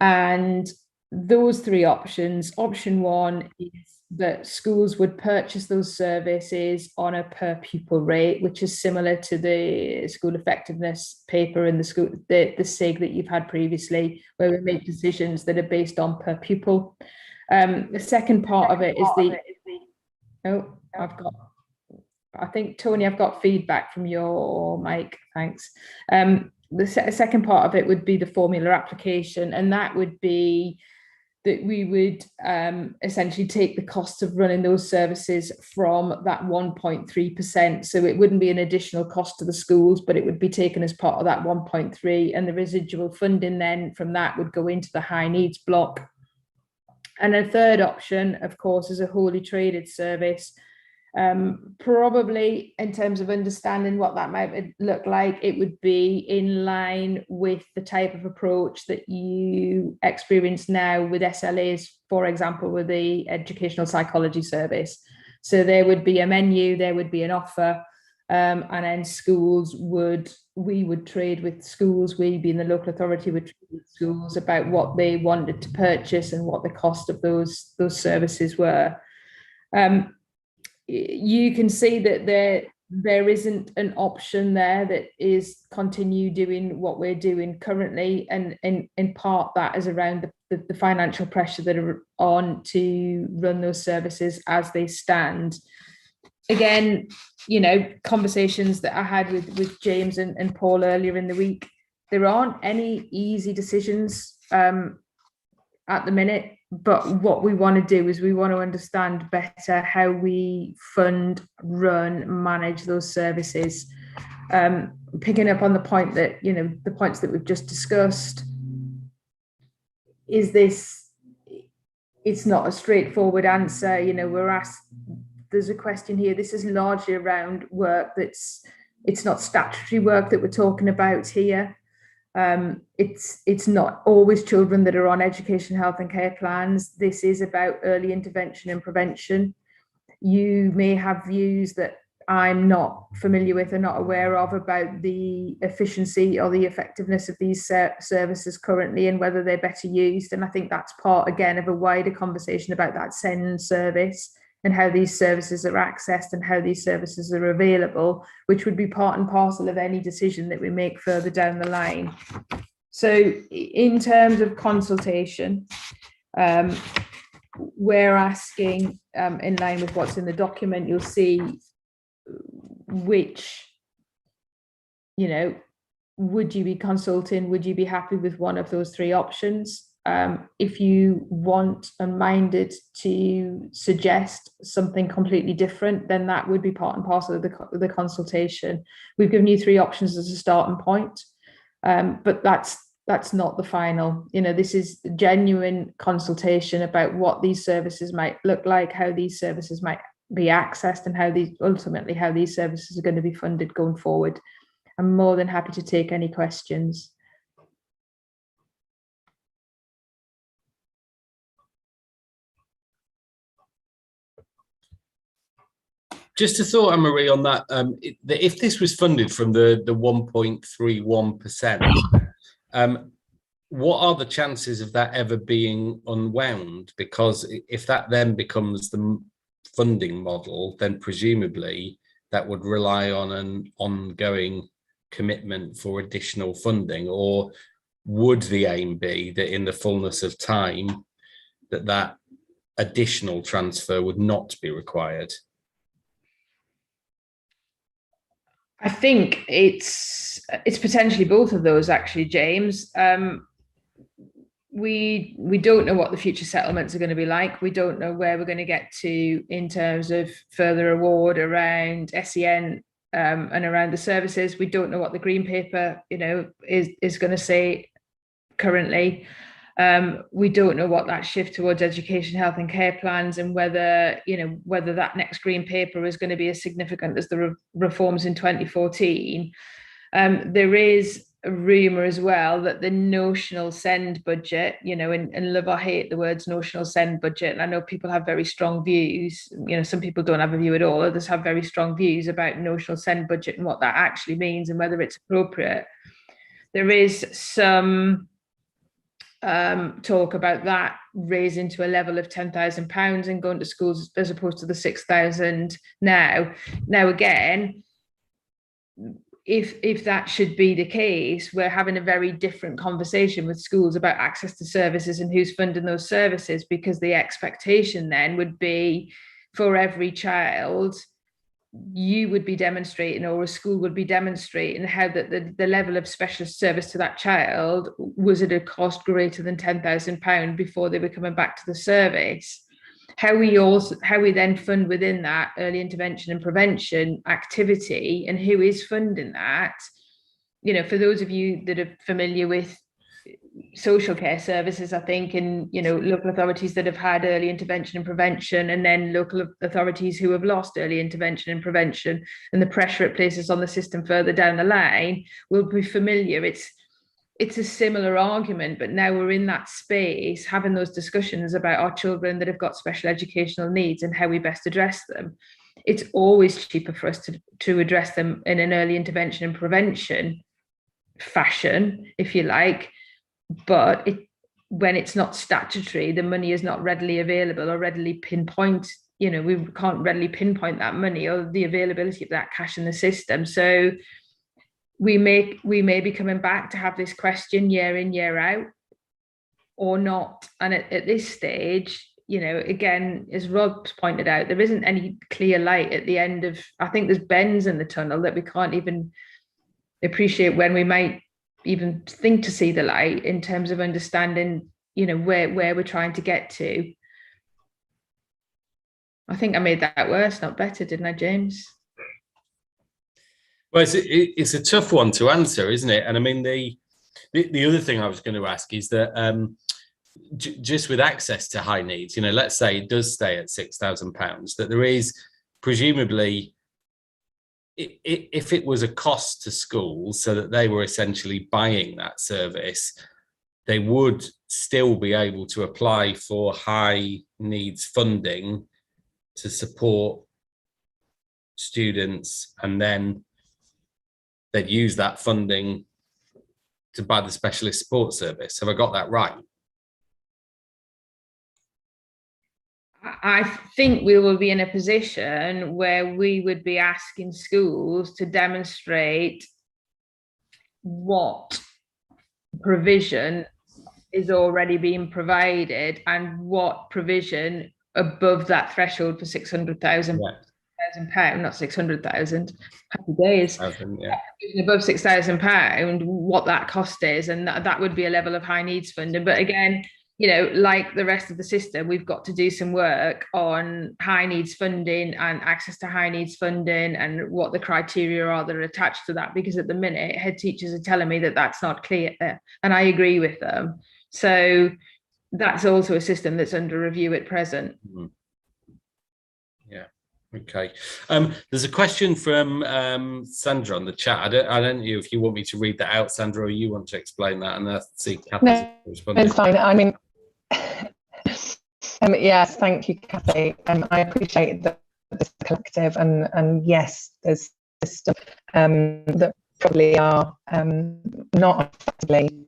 And those three options, option one is that schools would purchase those services on a per pupil rate, which is similar to the school effectiveness paper and the SIG that you've had previously, where we make decisions that are based on per pupil. The second part of it is I think, Tony, I've got feedback from your mic, thanks. The second part of it would be the formula application, and that would be that we would essentially take the cost of running those services from that 1.3%. So it wouldn't be an additional cost to the schools, but it would be taken as part of that 1.3, and the residual funding then from that would go into the high needs block. And a third option, of course, is a wholly traded service. Probably in terms of understanding what that might look like, it would be in line with the type of approach that you experience now with SLAs, for example, with the educational psychology service. So there would be a menu, there would be an offer, and then we would trade with schools, we being the local authority would trade with schools about what they wanted to purchase and what the cost of those services were. You can see that there isn't an option there that is continue doing what we're doing currently, and in part that is around the financial pressure that are on to run those services as they stand. Again, you know, conversations that I had with James and Paul earlier in the week, there aren't any easy decisions at the minute. But what we want to do is we want to understand better how we fund, run, manage those services. Picking up on the point that, you know, the points that we've just discussed, it's not a straightforward answer. You know, we're asked, there's a question here, this is largely around work it's not statutory work that we're talking about here. It's not always children that are on education, health and care plans. This is about early intervention and prevention. you may have views that I'm not familiar with or not aware of about the efficiency or the effectiveness of these services currently and whether they're better used. And I think that's part, again, of a wider conversation about that SEND service and how these services are accessed and how these services are available, which would be part and parcel of any decision that we make further down the line. So in terms of consultation, we're asking, in line with what's in the document, you'll see which, would you be consulting? Would you be happy with one of those three options? If you want and minded to suggest something completely different, then that would be part and parcel of the consultation. We've given you three options as a starting point, but that's not the final. This is genuine consultation about what these services might look like, how these services might be accessed, and how these services are going to be funded going forward. I'm more than happy to take any questions. Just a thought, Anne-Marie, on that. If this was funded from the 1.31%, what are the chances of that ever being unwound? Because if that then becomes the funding model, then presumably that would rely on an ongoing commitment for additional funding. Or would the aim be that in the fullness of time that additional transfer would not be required? I think it's potentially both of those, actually, James. We don't know what the future settlements are going to be like. We don't know where we're going to get to in terms of further award around SEN and around the services. We don't know what the green paper, is going to say currently. We don't know what that shift towards education, health and care plans, and whether that next green paper is going to be as significant as the reforms in 2014. There is a rumour as well that the notional SEND budget, and love or hate the words notional SEND budget, and I know people have very strong views, some people don't have a view at all, others have very strong views about notional SEND budget and what that actually means and whether it's appropriate. There is some talk about that raising to a level of £10,000 and going to schools as opposed to the 6,000 now. Now, again, if that should be the case, we're having a very different conversation with schools about access to services and who's funding those services, because the expectation then would be for every child, you would be demonstrating, or a school would be demonstrating, how that the level of specialist service to that child was at a cost greater than £10,000 before they were coming back to the service. How we then fund within that early intervention and prevention activity, and who is funding that. For those of you that are familiar with social care services, I think, and local authorities that have had early intervention and prevention, and then local authorities who have lost early intervention and prevention, and the pressure it places on the system further down the line, will be familiar. It's a similar argument, but now we're in that space having those discussions about our children that have got special educational needs and how we best address them. It's always cheaper for us to address them in an early intervention and prevention fashion, if you like, but when it's not statutory, the money is not readily available or readily pinpoint. We can't readily pinpoint that money or the availability of that cash in the system. So we may be coming back to have this question year in, year out, or not. And at this stage, again, as Rob's pointed out, there isn't any clear light at the end of, I think there's bends in the tunnel that we can't even appreciate when we might even think to see the light, in terms of understanding, where we're trying to get to. I think I made that worse, not better, didn't I, James? Well, it's a tough one to answer, isn't it? And I mean, the other thing I was going to ask is that just with access to high needs, let's say it does stay at £6,000, that there is presumably, if it was a cost to schools, so that they were essentially buying that service, they would still be able to apply for high needs funding to support students, and then they'd use that funding to buy the specialist support service. Have I got that right? I think we will be in a position where we would be asking schools to demonstrate what provision is already being provided and what provision above that threshold for £600,000, not 600,000, happy days. Yeah. Above £6,000, what that cost is, and that would be a level of high needs funding. But again, you know, like the rest of the system, we've got to do some work on high needs funding and access to high needs funding and what the criteria are that are attached to that, because at the minute head teachers are telling me that that's not clear, and I agree with them. So that's also a system that's under review at present. Mm-hmm. Yeah. Okay. There's a question from Sandra on the chat. I don't know if you want me to read that out, Sandra, or you want to explain that, and I see Kathy's responding. It's fine. I mean, yes, thank you, Kathy. I appreciate that this collective, and yes, there's systems that probably are not effectively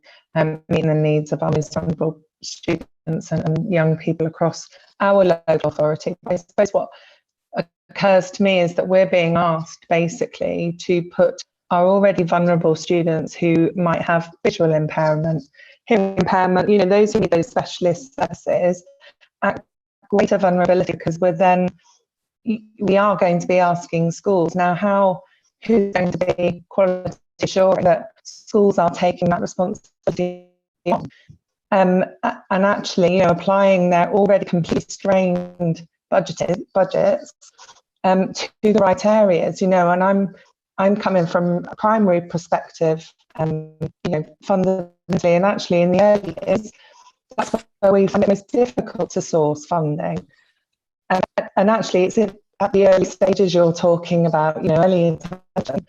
meeting the needs of our most vulnerable students and young people across our local authority. I suppose what occurs to me is that we're being asked basically to put our already vulnerable students who might have visual impairment, hearing impairment, you know, those who need those specialist services at greater vulnerability, because we are going to be asking schools now who's going to be quality assuring that schools are taking that responsibility on. And actually, you know, applying their already completely strained budgets to the right areas, you know. And I'm coming from a primary perspective, you know, fundamentally, and actually in the early years, that's where we find it most difficult to source funding. And actually, it's at the early stages you're talking about, you know, early intervention.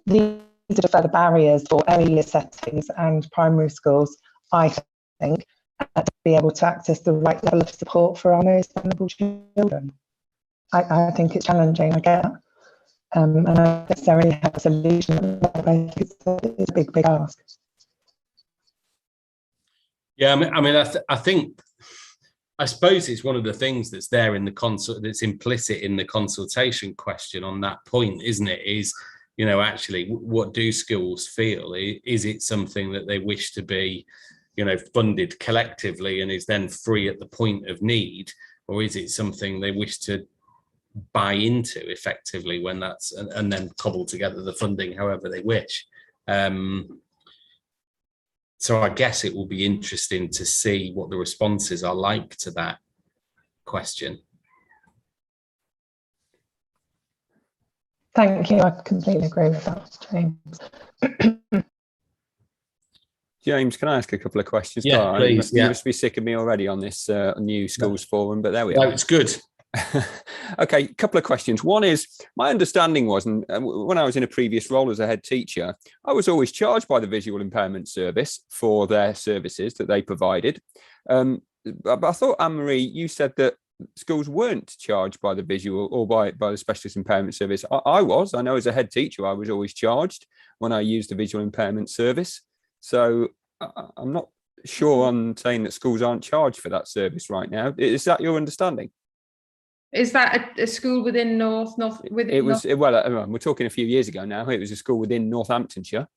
These are the further barriers for early settings and primary schools, I think, to be able to access the right level of support for our most vulnerable children. I think it's challenging, I get that. And I don't necessarily have a solution. It's a big ask. Yeah, I suppose it's one of the things that's there in the that's implicit in the consultation question on that point, isn't it? Is, you know, actually, what do schools feel? Is it something that they wish to be, you know, funded collectively and is then free at the point of need, or is it something they wish to buy into effectively when that's and then cobble together the funding however they wish? So I guess it will be interesting to see what the responses are like to that question. Thank you. I completely agree with that, James. James, can I ask a couple of questions? Yeah, please. You must be sick of me already on this new schools forum, but there we are. No, it's good. Okay, a couple of questions. One is, my understanding was, and when I was in a previous role as a head teacher, I was always charged by the Visual Impairment Service for their services that they provided. But I thought, Anne-Marie, you said that schools weren't charged by the Visual or by the Specialist Impairment Service. I know as a head teacher, I was always charged when I used the Visual Impairment Service. So I'm not sure on saying that schools aren't charged for that service right now. Is that your understanding? Is that a school within we're talking a few years ago now. It was a school within Northamptonshire.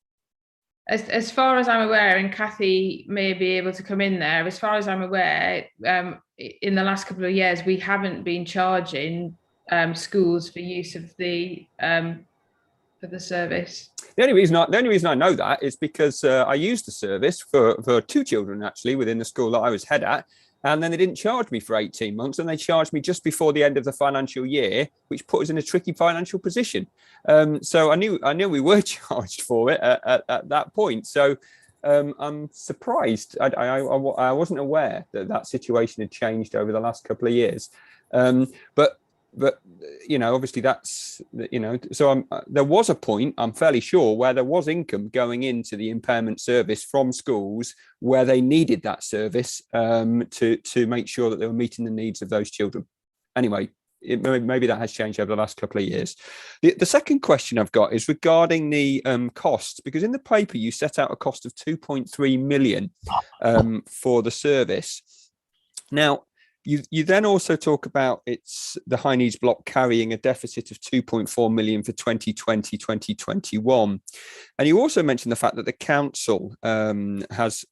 As far as I'm aware, and Kathy may be able to come in there, as far as I'm aware, in the last couple of years, we haven't been charging schools for use of the service. The only reason I know that is because I used the service for two children actually within the school that I was head at. And then they didn't charge me for 18 months, and they charged me just before the end of the financial year, which put us in a tricky financial position. So I knew we were charged for it at that point. So I'm surprised. I wasn't aware that situation had changed over the last couple of years. But you know, obviously that's, you know, so there was a point, I'm fairly sure, where there was income going into the impairment service from schools where they needed that service to make sure that they were meeting the needs of those children. Anyway, maybe that has changed over the last couple of years. The second question I've got is regarding the costs, because in the paper you set out a cost of 2.3 million for the service. Now, you then also talk about the high needs block carrying a deficit of 2.4 million for 2020-2021, and you also mentioned the fact that the council has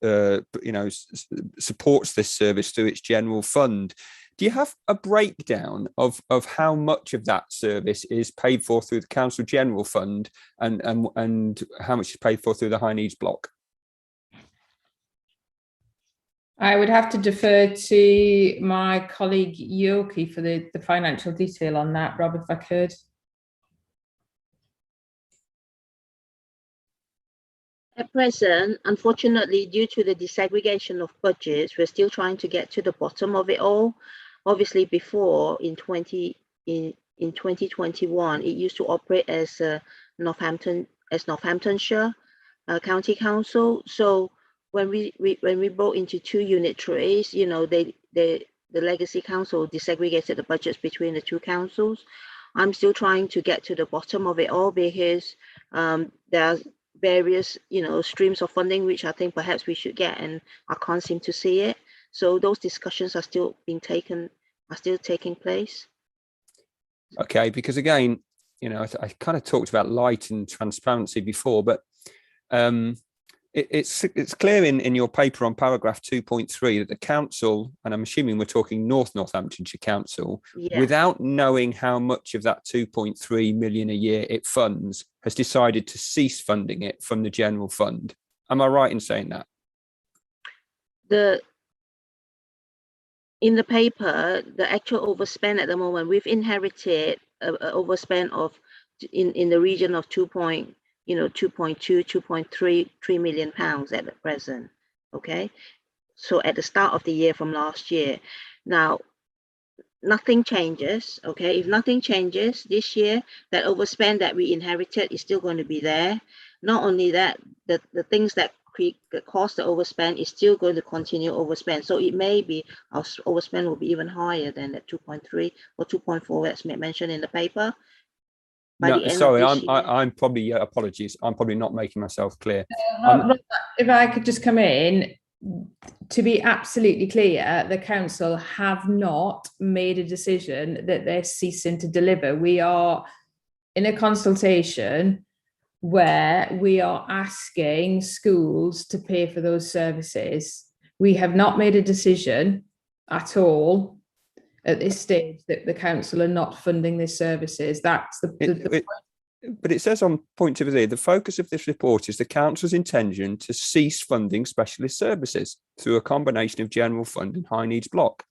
supports this service through its general fund. Do you have a breakdown of how much of that service is paid for through the council general fund and how much is paid for through the high needs block? I would have to defer to my colleague Yoki for the financial detail on that, Rob, if I could. At present, unfortunately, due to the desegregation of budgets, we're still trying to get to the bottom of it all. Obviously, before in 2021, it used to operate as Northamptonshire County Council. So when we brought into two unitaries, the Legacy Council desegregated the budgets between the two councils. I'm still trying to get to the bottom of it all because there are various, streams of funding which I think perhaps we should get, and I can't seem to see it. So those discussions are still taking place. Okay, because again, I kind of talked about light and transparency before, but it's clear in your paper on paragraph 2.3 that the council, and I'm assuming we're talking Northamptonshire Council, Yeah. without knowing how much of that 2.3 million a year it funds, has decided to cease funding it from the general fund. Am I right in saying that? In the paper, the actual overspend at the moment, we've inherited an overspend of in the region of 2.3 million pounds at the present. Okay, so at the start of the year from last year. Now, nothing changes. Okay, if nothing changes this year, that overspend that we inherited is still going to be there. Not only that, the things that cause the overspend is still going to continue overspend. So it may be our overspend will be even higher than that 2.3 or 2.4 that's mentioned in the paper. No, sorry, I'm probably, apologies, I'm probably not making myself clear. If I could just come in, to be absolutely clear, the council have not made a decision that they're ceasing to deliver. We are in a consultation where we are asking schools to pay for those services. We have not made a decision at all at this stage that the council are not funding these services. That's the point. But it says on point 2, the focus of this report is the council's intention to cease funding specialist services through a combination of general fund and high needs block.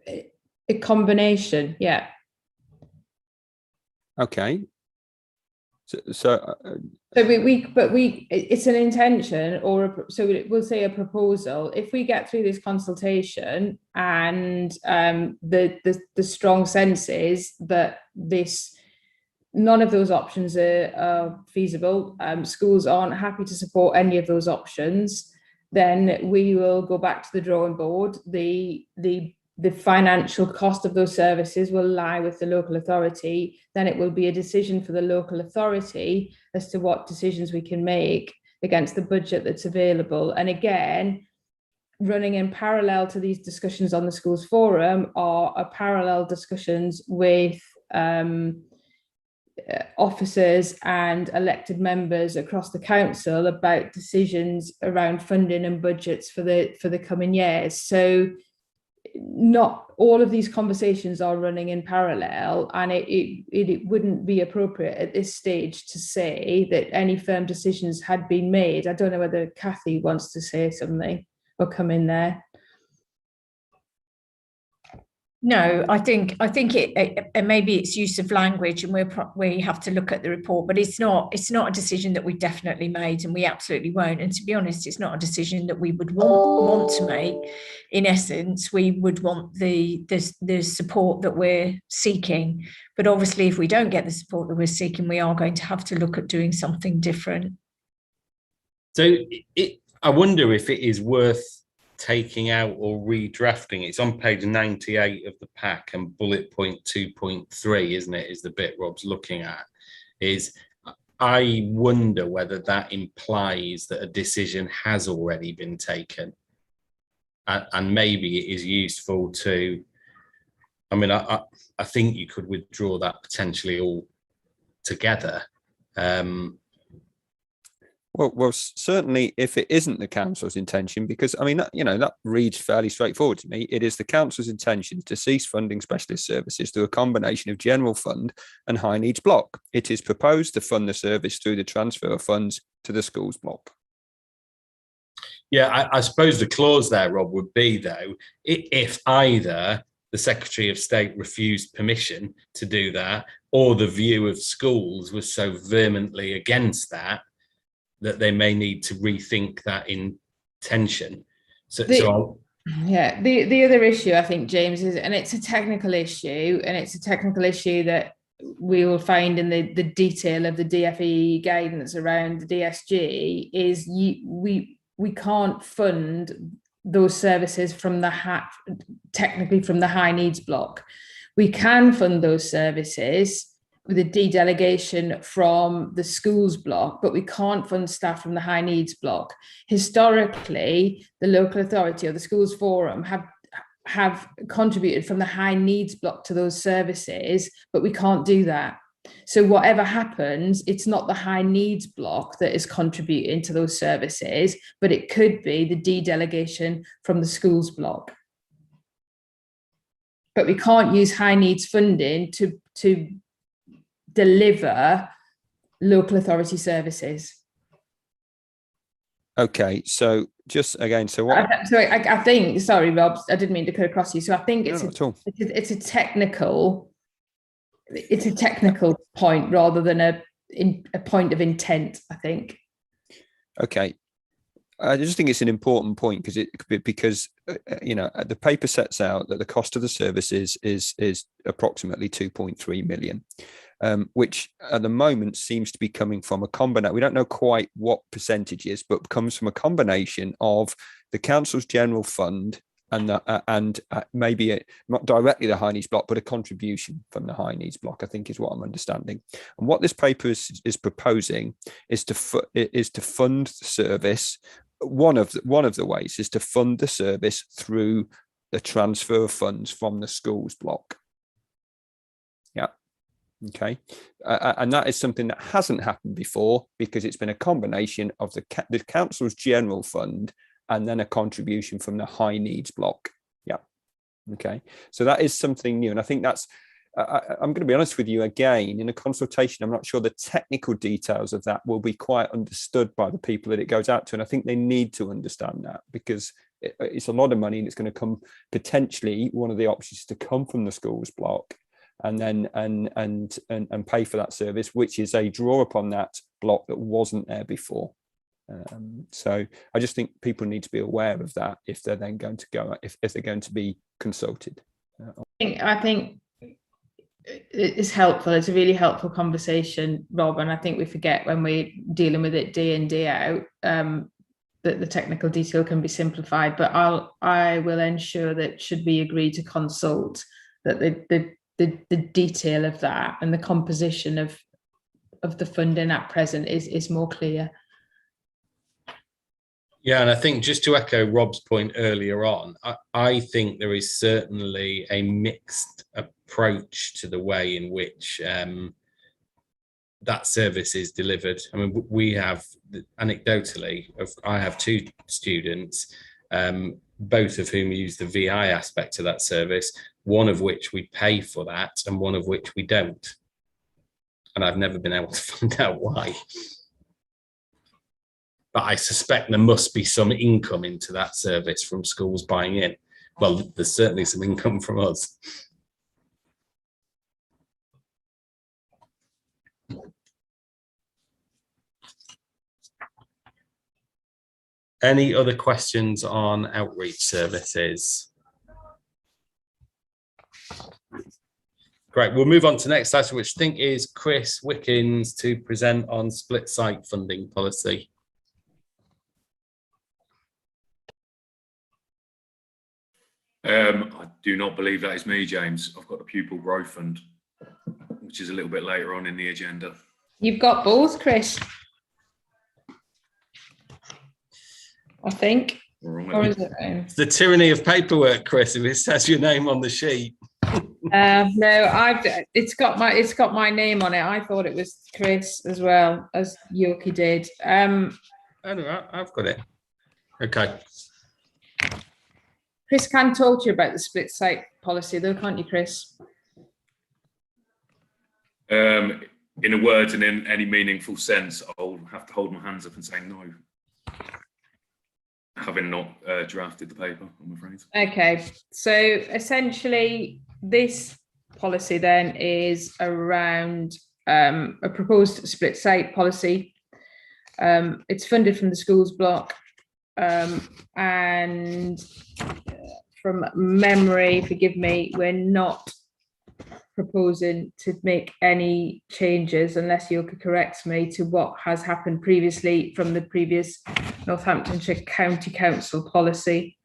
A combination, yeah. Okay. It's an intention, we'll say a proposal. If we get through this consultation and the strong sense is that none of those options are feasible, schools aren't happy to support any of those options, then we will go back to the drawing board. The financial cost of those services will lie with the local authority. Then it will be a decision for the local authority as to what decisions we can make against the budget that's available. And again, running in parallel to these discussions on the schools forum are parallel discussions with officers and elected members across the council about decisions around funding and budgets for the coming years. So not all of these conversations are running in parallel, and it wouldn't be appropriate at this stage to say that any firm decisions had been made. I don't know whether Kathy wants to say something or come in there. No, I think it maybe it's use of language, and we have to look at the report, but it's not a decision that we definitely made, and we absolutely won't. And to be honest, it's not a decision that we would want to make. In essence, we would want the support that we're seeking, but obviously, if we don't get the support that we're seeking, we are going to have to look at doing something different. So I wonder if it is worth taking out or redrafting. It's on page 98 of the pack, and bullet point 2.3, isn't it, is the bit Rob's looking at. Is I wonder whether that implies that a decision has already been taken, and maybe it is useful to, I mean, I think you could withdraw that potentially all together. Well, certainly if it isn't the council's intention, because I mean, that reads fairly straightforward to me. It is the council's intention to cease funding specialist services through a combination of general fund and high needs block. It is proposed to fund the service through the transfer of funds to the schools block. Yeah, I suppose the clause there, Rob, would be, though, if either the Secretary of State refused permission to do that, or the view of schools was so vehemently against that they may need to rethink that intention. The other issue, I think, James, is, and it's a technical issue, that we will find in the detail of the DfE guidance around the DSG, is we can't fund those services from technically from the high needs block. We can fund those services with a delegation from the schools block, but we can't fund staff from the high needs block. Historically, the local authority or the schools forum have contributed from the high needs block to those services, but we can't do that. So whatever happens, it's not the high needs block that is contributing to those services, but it could be the delegation from the schools block. But we can't use high needs funding to deliver local authority services. Okay, so just again, so what? I think, sorry, Rob, I didn't mean to cut across you. So I think it's a technical point rather than a point of intent, I think. Okay, I just think it's an important point because the paper sets out that the cost of the services is approximately 2.3 million. Which at the moment seems to be coming from a combination. We don't know quite what percentage is, but comes from a combination of the council's general fund and maybe not directly the high needs block, but a contribution from the high needs block, I think is what I'm understanding. And what this paper is proposing is to fund the service. One of the ways is to fund the service through the transfer of funds from the schools block. Yeah. Okay, and that is something that hasn't happened before because it's been a combination of the council's general fund and then a contribution from the high needs block. Yeah. Okay, so that is something new, and I think that's. I'm going to be honest with you again. In a consultation, I'm not sure the technical details of that will be quite understood by the people that it goes out to, and I think they need to understand that because it's a lot of money and it's going to come potentially. One of the options to come from the schools block. And then and pay for that service, which is a draw upon that block that wasn't there before. So I just think people need to be aware of that if they're then going to go if they're going to be consulted. I think it's helpful. It's a really helpful conversation, Rob, and I think we forget when we're dealing with it day in day out that the technical detail can be simplified. But I will ensure that should we agree to consult that the detail of that and the composition of the funding at present is more clear. Yeah, and I think just to echo Rob's point earlier on, I think there is certainly a mixed approach to the way in which that service is delivered. I mean, we have, anecdotally, I have two students, both of whom use the VI aspect of that service, one of which we pay for that and one of which we don't. And I've never been able to find out why. But I suspect there must be some income into that service from schools buying in. Well, there's certainly some income from us. Any other questions on outreach services? Great, we'll move on to the next item, which I think is Chris Wickens to present on split site funding policy. I do not believe that is me, James. I've got the pupil growth fund, which is a little bit later on in the agenda. You've got both, Chris. I think. Or is it? It's the tyranny of paperwork, Chris, if it says your name on the sheet. No, it's got my name on it. I thought it was Chris as well, as Yoki did. Oh, no, I've got it. Okay. Chris can talk to you about the split site policy, though, can't you, Chris? In a word and in any meaningful sense, I'll have to hold my hands up and say no, having not drafted the paper, I'm afraid. Okay, so essentially this policy then is around a proposed split site policy. It's funded from the schools block, and from memory, forgive me, we're not proposing to make any changes, unless Yoki corrects me, to what has happened previously from the previous Northamptonshire County Council policy.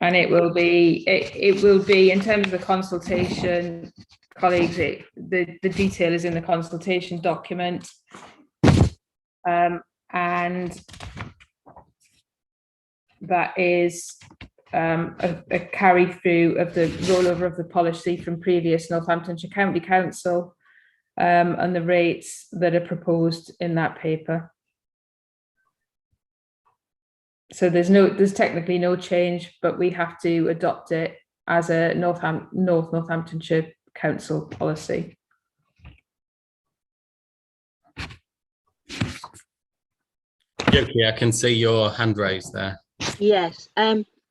And it will be in terms of the consultation, colleagues, the detail is in the consultation document. And that is a carry through of the rollover of the policy from previous Northamptonshire County Council, and the rates that are proposed in that paper. So there's technically no change, but we have to adopt it as a North Northamptonshire Council policy. Yoki, I can see your hand raised there. Yes,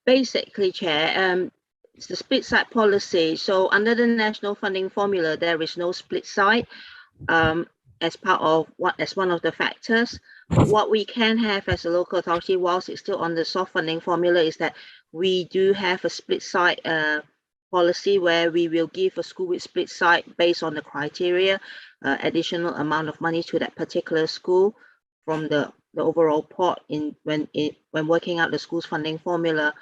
basically, Chair, it's the split site policy. So under the national funding formula, there is no split site as one of the factors. But what we can have as a local authority, whilst it's still on the soft funding formula, is that we do have a split site policy where we will give a school with split site based on the criteria, additional amount of money to that particular school from the overall pot when working out the school's funding formula.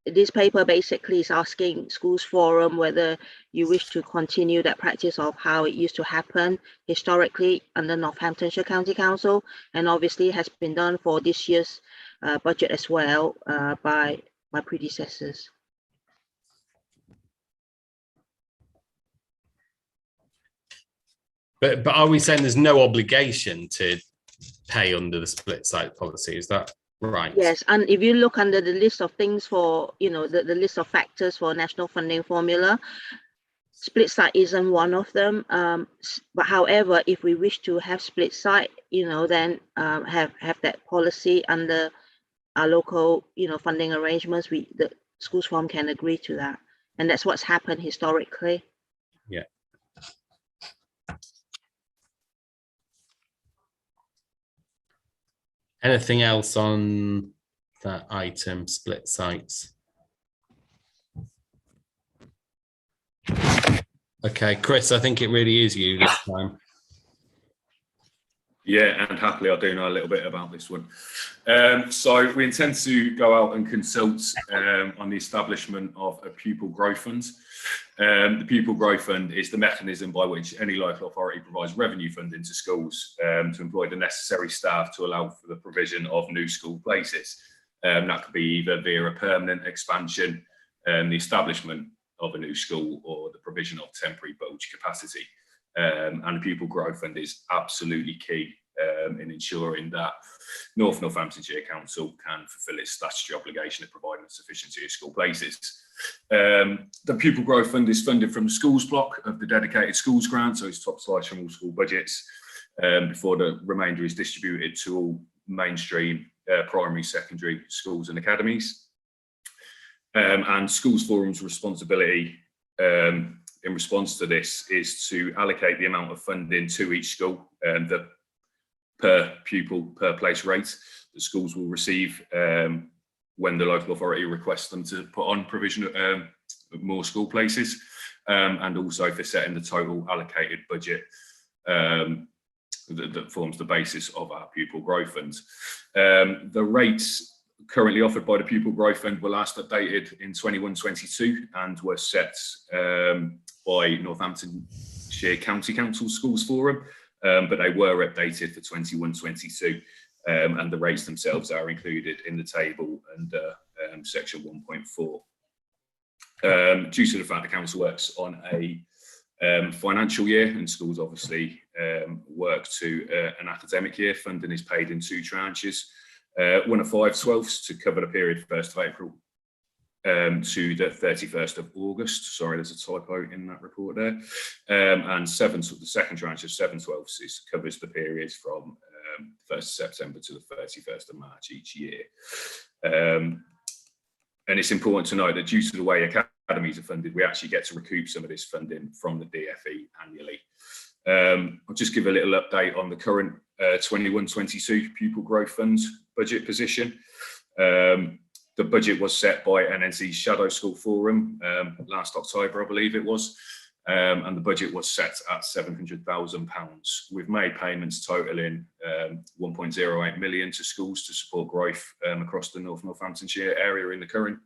This paper basically is asking Schools Forum whether you wish to continue that practice of how it used to happen historically under Northamptonshire County Council, and obviously has been done for this year's budget as well by my predecessors. But are we saying there's no obligation to pay under the split site policy? Is that right? Yes, and if you look under the list of things for, the list of factors for national funding formula, split site isn't one of them. But however, if we wish to have split site, then have that policy under our local, funding arrangements, the Schools Forum can agree to that. And that's what's happened historically. Yeah. Anything else on that item, split sites? Okay, Chris, I think it really is you this time. Yeah, and happily I do know a little bit about this one. So we intend to go out and consult on the establishment of a pupil growth fund. The pupil growth fund is the mechanism by which any local authority provides revenue funding to schools to employ the necessary staff to allow for the provision of new school places. That could be either via a permanent expansion, the establishment of a new school, or the provision of temporary bulge capacity. And the pupil growth fund is absolutely key in ensuring that North Northamptonshire Council can fulfil its statutory obligation of providing a sufficiency of school places. The pupil growth fund is funded from the schools block of the dedicated schools grant, so it's top slice from all school budgets, before the remainder is distributed to all mainstream primary, secondary schools and academies. And Schools Forum's responsibility in response to this is to allocate the amount of funding to each school, the per pupil per place rate that schools will receive when the local authority requests them to put on provision of more school places. and also for setting the total allocated budget that forms the basis of our pupil growth fund. The rates currently offered by the Pupil Growth Fund were last updated in 21-22 and were set by Northamptonshire County Council Schools Forum, but they were updated for 21-22, and the rates themselves are included in the table under section 1.4. Due to the fact the council works on a financial year, and schools obviously work to an academic year, funding is paid in 2 tranches. One of 5/12 to cover the period 1st of April to the 31st of August. Sorry, there's a typo in that report there. And the second tranche of 7/12 covers the periods from 1st of September to the 31st of March each year. And it's important to note that due to the way academies are funded, we actually get to recoup some of this funding from the DFE annually. I'll just give a little update on the current 21-22 Pupil Growth Fund budget position. The budget was set by NNC's Shadow School Forum last October, I believe it was, and the budget was set at £700,000. We've made payments totaling 1.08 million to schools to support growth across the Northamptonshire area in the current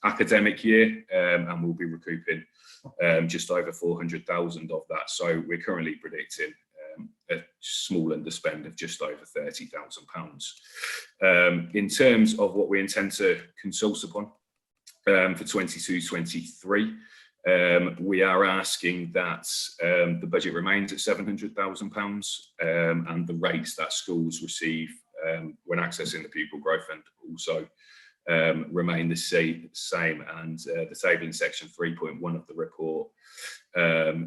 academic year, and we'll be recouping just over 400,000 of that. So we're currently predicting a small underspend of just over £30,000. In terms of what we intend to consult upon for 22-23, we are asking that the budget remains at £700,000, and the rates that schools receive when accessing the Pupil Growth Fund also remain the same. And the table in section 3.1 of the report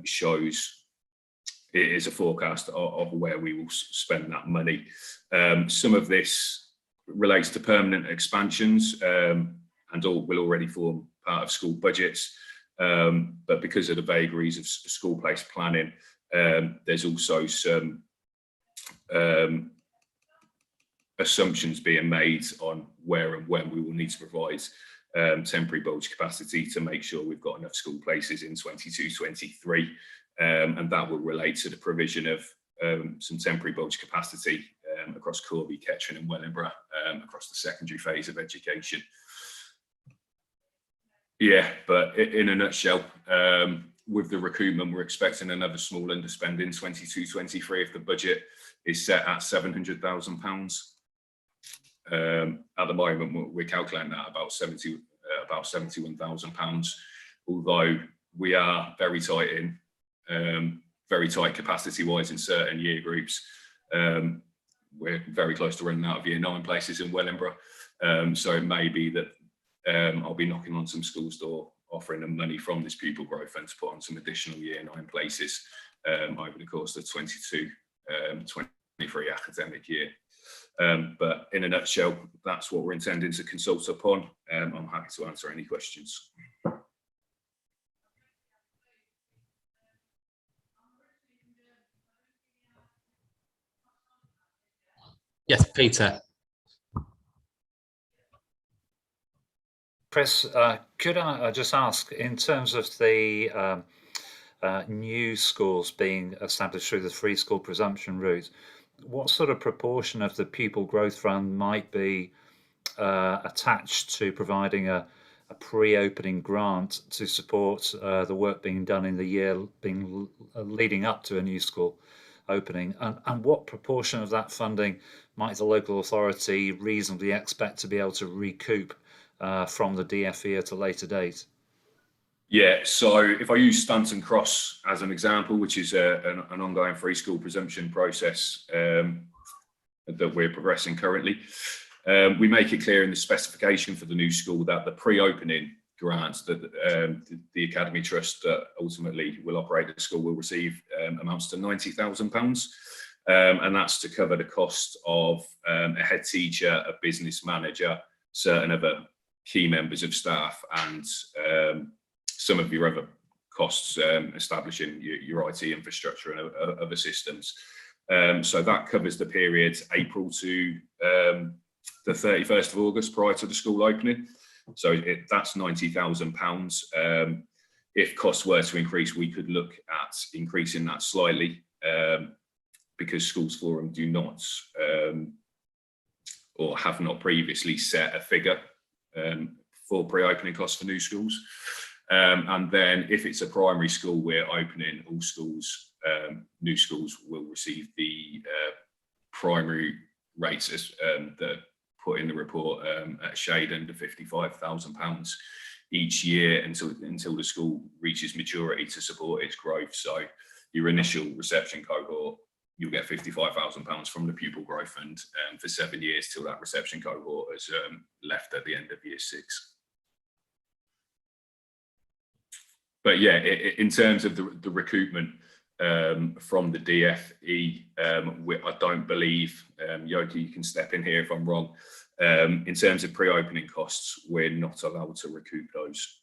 shows it is a forecast of where we will spend that money. Some of this relates to permanent expansions and will already form part of school budgets. But because of the vagaries of school place planning, there's also some assumptions being made on where and when we will need to provide temporary bulge capacity to make sure we've got enough school places in 22-23. And that will relate to the provision of some temporary bulge capacity across Corby, Kettering and Wellingborough across the secondary phase of education. Yeah, but in a nutshell, with the recoupment, we're expecting another small underspend in 22-23 if the budget is set at £700,000. At the moment, we're calculating that about £71,000, although we are very tight capacity-wise in certain year groups. We're very close to running out of year 9 places in Wellingborough, so it may be that I'll be knocking on some schools' door, offering them money from this Pupil Growth Fund to put on some additional year 9 places over the course of the 22-23 academic year. But in a nutshell, that's what we're intending to consult upon. I'm happy to answer any questions. Yes, Peter. Chris, could I just ask, in terms of the new schools being established through the free school presumption route, what sort of proportion of the Pupil Growth Fund might be attached to providing a pre-opening grant to support the work being done in the year leading up to a new school opening? And what proportion of that funding might the local authority reasonably expect to be able to recoup from the DFE at a later date? Yeah, so if I use Stanton Cross as an example, which is an ongoing free school presumption process that we're progressing currently, we make it clear in the specification for the new school that the pre-opening grants that the Academy Trust ultimately will operate the school will receive amounts to £90,000. And that's to cover the cost of a head teacher, a business manager, certain other key members of staff, and some of your other costs establishing your IT infrastructure and other systems. So that covers the period April to the 31st of August prior to the school opening. So that's £90,000. if costs were to increase, we could look at increasing that slightly, because Schools Forum do not or have not previously set a figure for pre-opening costs for new schools. And then if it's a primary school we're opening, all schools, new schools will receive the primary rates as that put in the report at a shade under £55,000 each year until the school reaches maturity to support its growth. So your initial reception cohort, you'll get £55,000 from the Pupil Growth Fund for 7 years till that reception cohort has left at the end of year 6. But yeah, in terms of the recoupment from the DFE, I don't believe, Yoki, you can step in here if I'm wrong, in terms of pre-opening costs, we're not allowed to recoup those.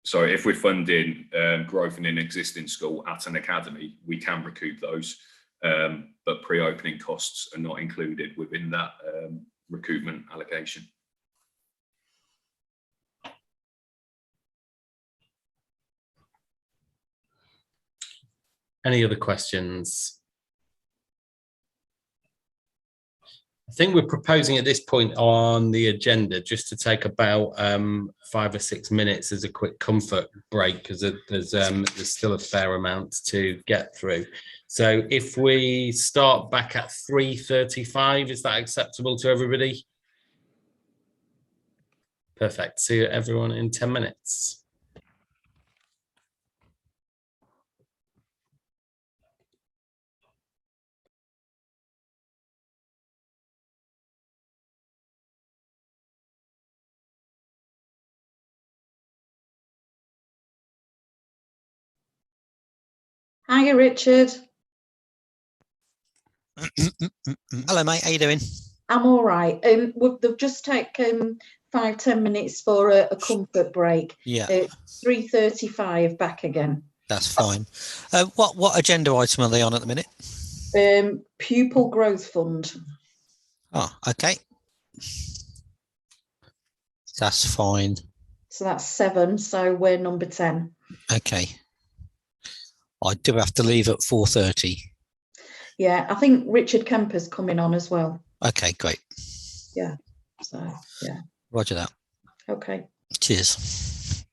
So if we're funding growth in an existing school at an academy, we can recoup those, but pre-opening costs are not included within that recoupment allocation. Any other questions? I think we're proposing at this point on the agenda just to take about 5 or 6 minutes as a quick comfort break, because there's still a fair amount to get through. So if we start back at 3:35, is that acceptable to everybody? Perfect. See everyone in 10 minutes. Hiya, Richard. Hello, mate. How you doing? I'm all right. They've just taken 5-10 minutes for a comfort break. Yeah. 3:35 back again. That's fine. What agenda item are they on at the minute? Pupil Growth Fund. Oh, okay. That's fine. So that's 7. So we're number 10. Okay. I do have to leave at 4:30. Yeah, I think Richard Kemper's coming on as well. Okay, great. Yeah. So yeah. Roger that. Okay. Cheers.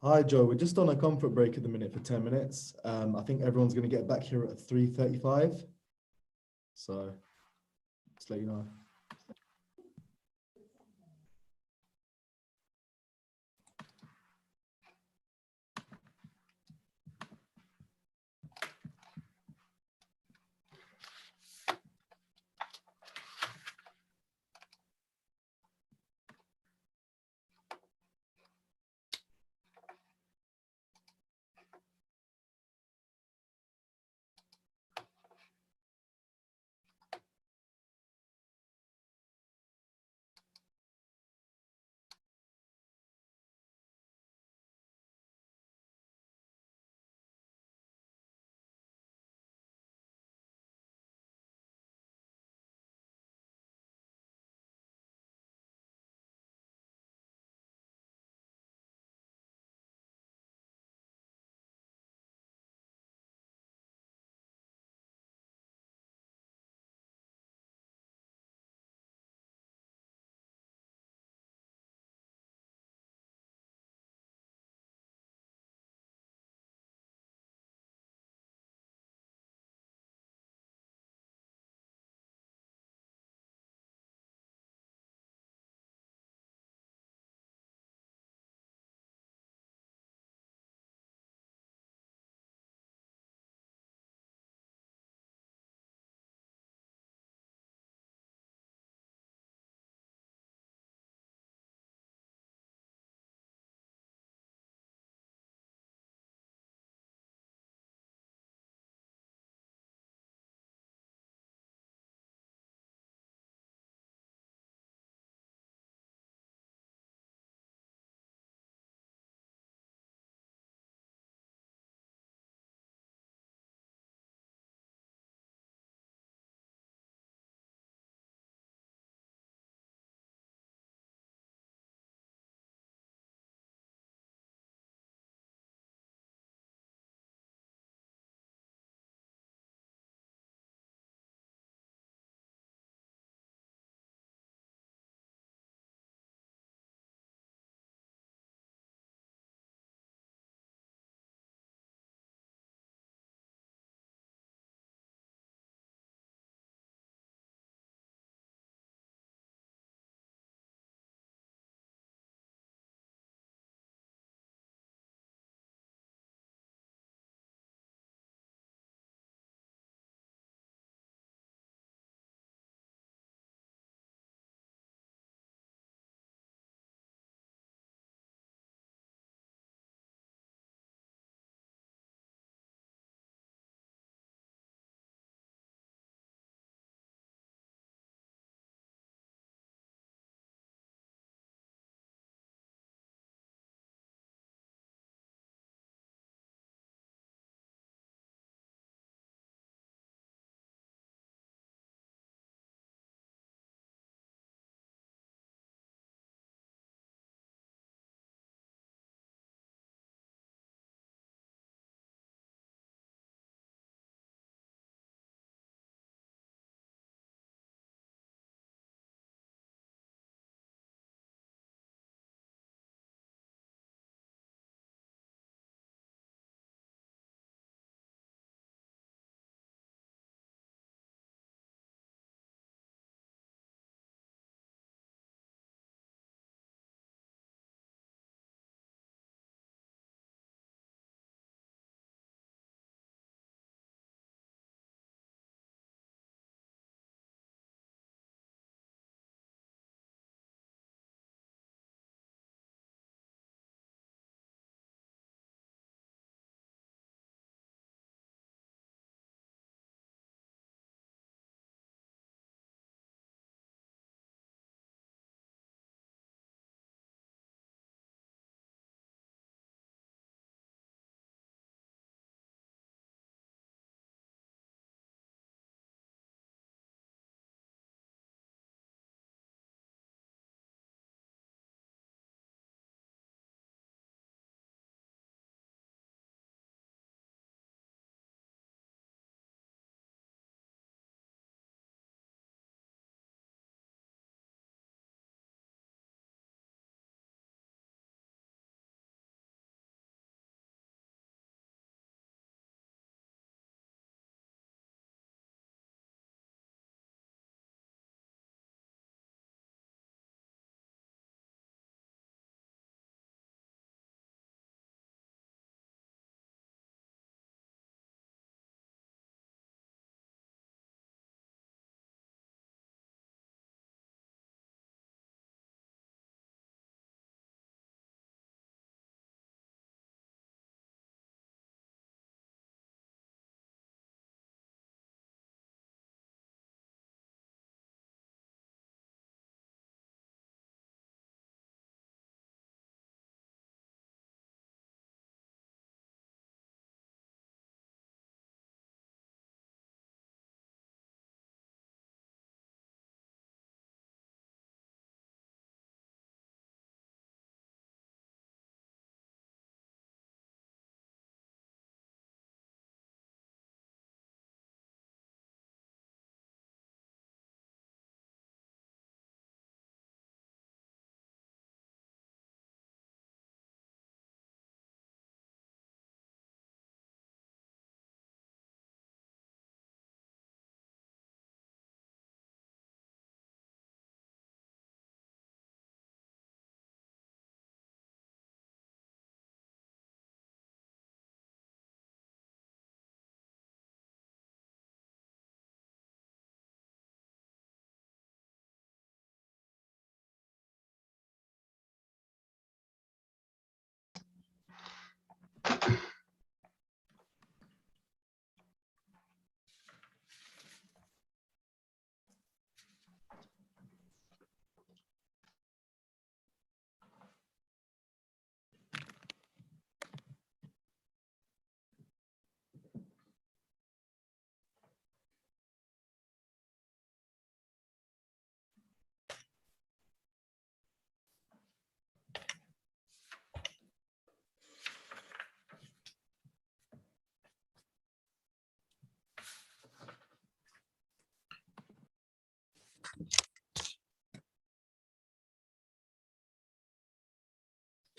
Hi, Joe. We're just on a comfort break at the minute for 10 minutes. I think everyone's going to get back here at 3:35. So just let you know.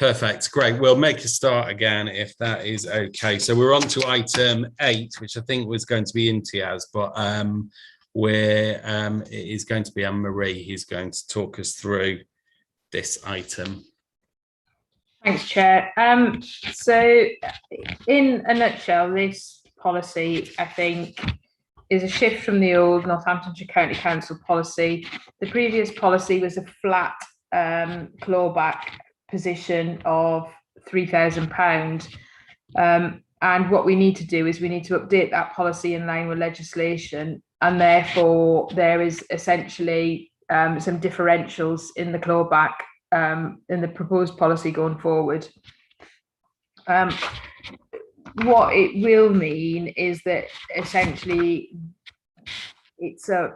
Perfect. Great. We'll make a start again if that is okay. So we're on to item 8, which I think was going to be Imtiaz, but it is going to be Anne-Marie who's going to talk us through this item. Thanks, Chair. So in a nutshell, this policy, I think, is a shift from the old Northamptonshire County Council policy. The previous policy was a flat clawback position of £3,000. And what we need to do is we need to update that policy in line with legislation, and therefore there is essentially some differentials in the clawback in the proposed policy going forward. What it will mean is that essentially it's a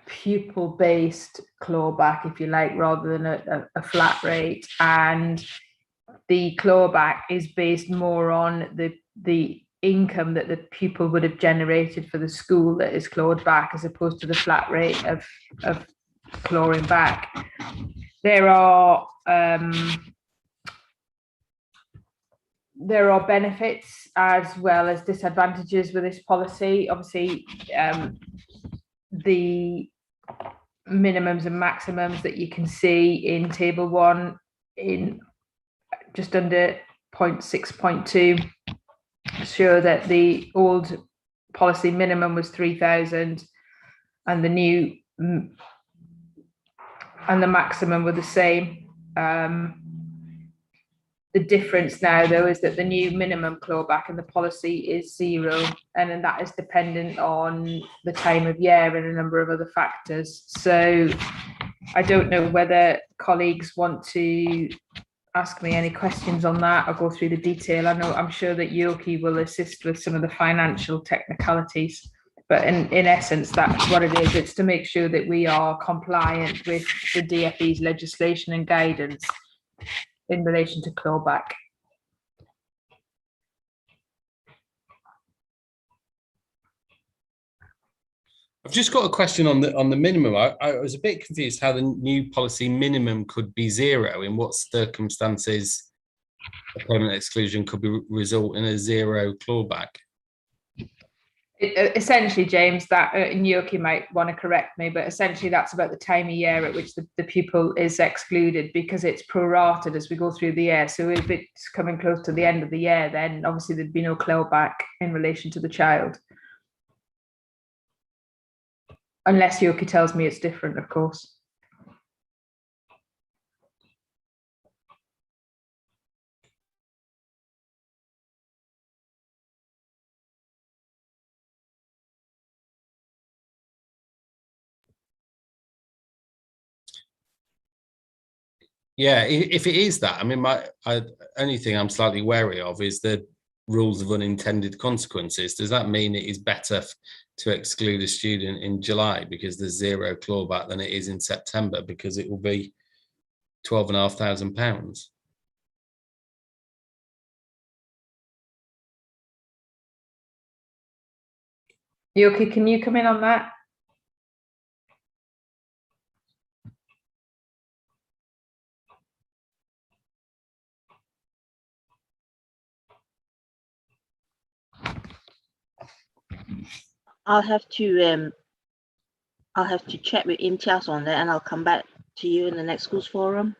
pupil-based clawback, if you like, rather than a flat rate, and the clawback is based more on the income that the pupil would have generated for the school that is clawed back, as opposed to the flat rate of clawing back. There are benefits as well as disadvantages with this policy. Obviously, the minimums and maximums that you can see in table 1 in just under 0.6.2 show that the old policy minimum was 3,000 and the new and the maximum were the same. The difference now, though, is that the new minimum clawback in the policy is 0, and then that is dependent on the time of year and a number of other factors. So I don't know whether colleagues want to ask me any questions on that or go through the detail. I'm sure that Yoki will assist with some of the financial technicalities, but in essence, that's what it is. It's to make sure that we are compliant with the DfE's legislation and guidance in relation to clawback. I've just got a question on the minimum. I was a bit confused how the new policy minimum could be 0. In what circumstances a permanent exclusion could result in a 0 clawback? Essentially, James, that and Yoki might want to correct me, but essentially that's about the time of year at which the pupil is excluded, because it's prorated as we go through the year. So if it's coming close to the end of the year, then obviously there'd be no clawback in relation to the child. Unless Yoki tells me it's different, of course. Yeah, if it is that, I mean, only thing I'm slightly wary of is the rules of unintended consequences. Does that mean it is better to exclude a student in July because there's 0 clawback than it is in September because it will be £12,500? Yoki, can you come in on that? I'll have to check with Imtiaz on that, and I'll come back to you in the next schools forum.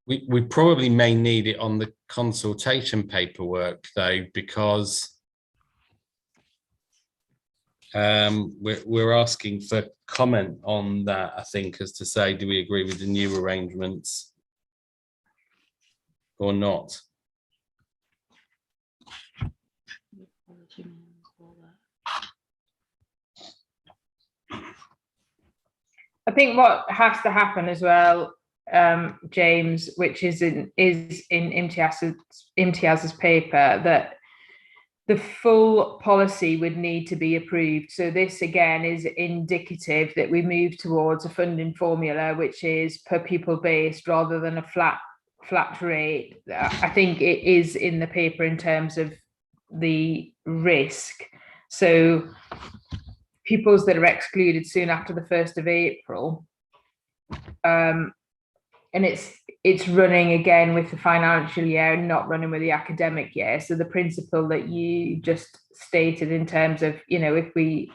We probably may need it on the consultation paperwork though, because we're asking for comment on that, I think, as to say, do we agree with the new arrangements or not? I think what has to happen as well, James, which is in Imtiaz's paper, that the full policy would need to be approved. So this again is indicative that we move towards a funding formula which is per pupil based rather than a flat rate. I think it is in the paper in terms of the risk. So pupils that are excluded soon after the 1st of April. And it's running again with the financial year, not running with the academic year. So the principle that you just stated in terms of, you know, if we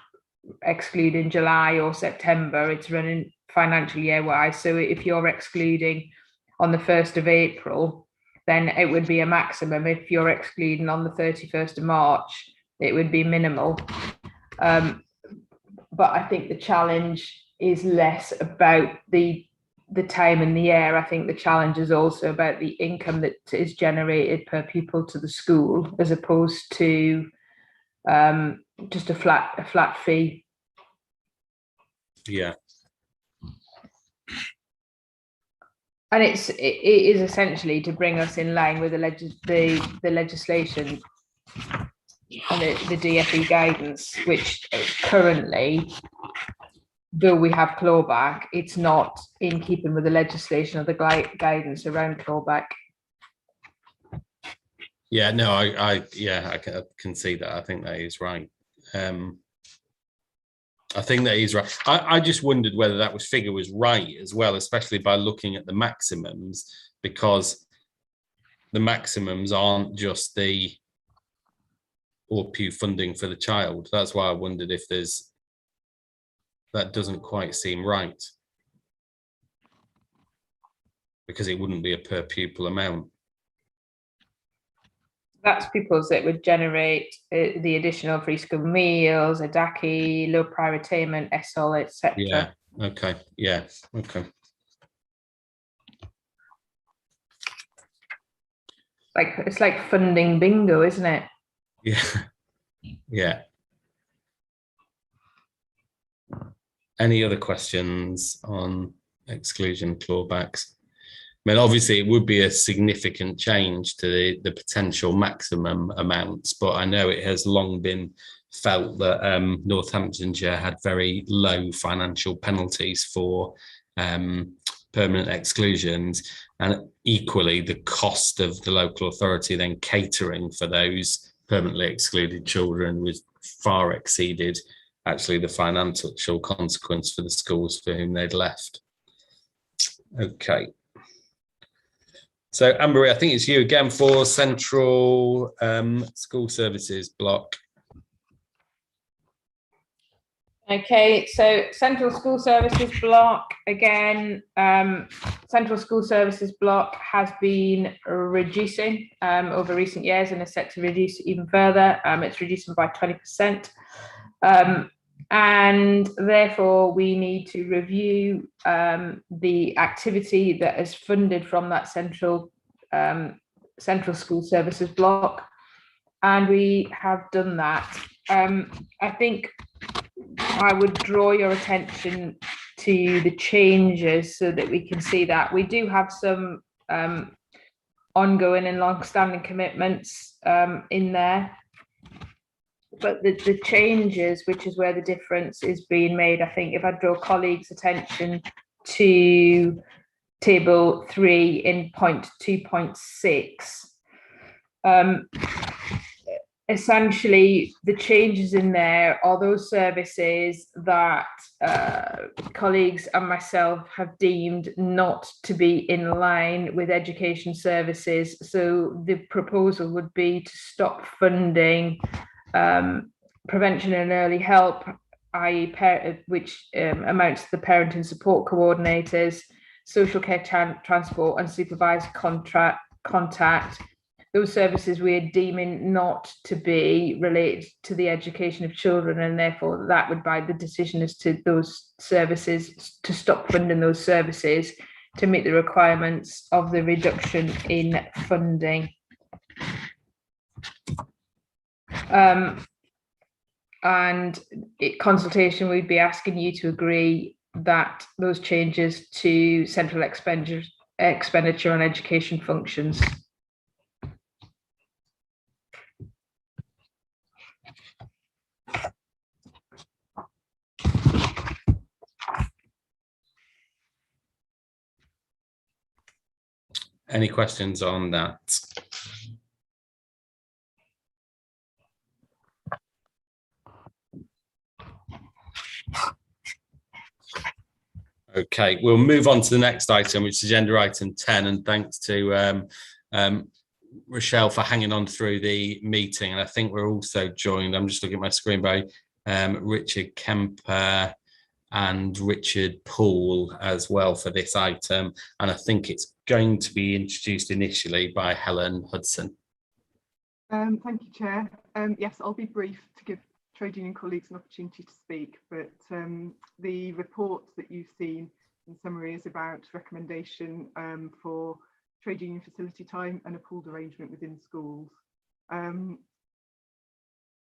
exclude in July or September, it's running financial year wise. So if you're excluding on the 1st of April, then it would be a maximum. If you're excluding on the 31st of March, it would be minimal. But I think the challenge is less about the time in the year. I think the challenge is also about the income that is generated per pupil to the school, as opposed to just a flat fee. Yeah. And it is essentially to bring us in line with the legislation and the DFE guidance, which currently, though we have clawback, it's not in keeping with the legislation or the guidance around clawback. Yeah, no, I can see that. I think that is right. I think that is right. I just wondered whether that figure was right as well, especially by looking at the maximums, because the maximums aren't just the ORPU funding for the child. That's why I wondered if that doesn't quite seem right, because it wouldn't be a per pupil amount. That's pupils that would generate the additional free school meals, a DACI, low prior attainment, ESOL, etc. Yeah. Okay. Yeah. Okay. It's like funding bingo, isn't it? Yeah. Yeah. Any other questions on exclusion clawbacks? I mean, obviously, it would be a significant change to the potential maximum amounts, but I know it has long been felt that Northamptonshire had very low financial penalties for permanent exclusions, and equally the cost of the local authority then catering for those permanently excluded children was far exceeded actually the financial consequence for the schools for whom they'd left. Okay. So, Amber, I think it's you again for Central School Services block. Okay, so Central School Services block, again, Central School Services block has been reducing over recent years and is set to reduce even further. It's reducing by 20%. And therefore, we need to review the activity that is funded from that Central School Services block. And we have done that. I think I would draw your attention to the changes so that we can see that. We do have some ongoing and long-standing commitments in there. But the changes, which is where the difference is being made, I think if I draw colleagues' attention to table 3 in point 2.6, essentially the changes in there are those services that colleagues and myself have deemed not to be in line with education services. So the proposal would be to stop funding prevention and early help, i.e. which amounts to the parent and support coordinators, social care transport and supervised contact. Those services we are deeming not to be related to the education of children, and therefore that would be the decision as to those services, to stop funding those services to meet the requirements of the reduction in funding. And consultation, we'd be asking you to agree that those changes to central expenditure on education functions. Any questions on that? Okay, we'll move on to the next item, which is agenda item 10, and thanks to Rochelle for hanging on through the meeting. And I think we're also joined, I'm just looking at my screen, by Richard Kemper and Richard Poole as well for this item. And I think it's going to be introduced initially by Helen Hudson. Thank you, Chair. Yes, I'll be brief to give trade union colleagues an opportunity to speak, but the report that you've seen in summary is about recommendation for trade union facility time and a pooled arrangement within schools.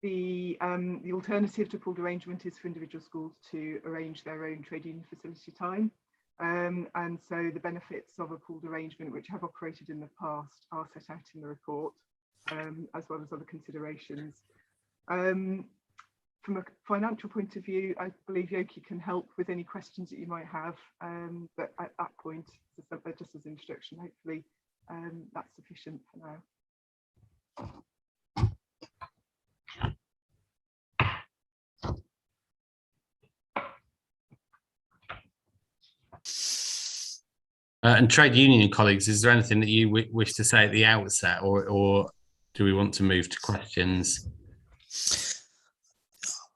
The alternative to pooled arrangement is for individual schools to arrange their own trade union facility time. And so the benefits of a pooled arrangement, which have operated in the past, are set out in the report, as well as other considerations. From a financial point of view, I believe Yoki can help with any questions that you might have, but at that point, just as an introduction, hopefully that's sufficient for now. And trade union colleagues, is there anything that you wish to say at the outset, or do we want to move to questions?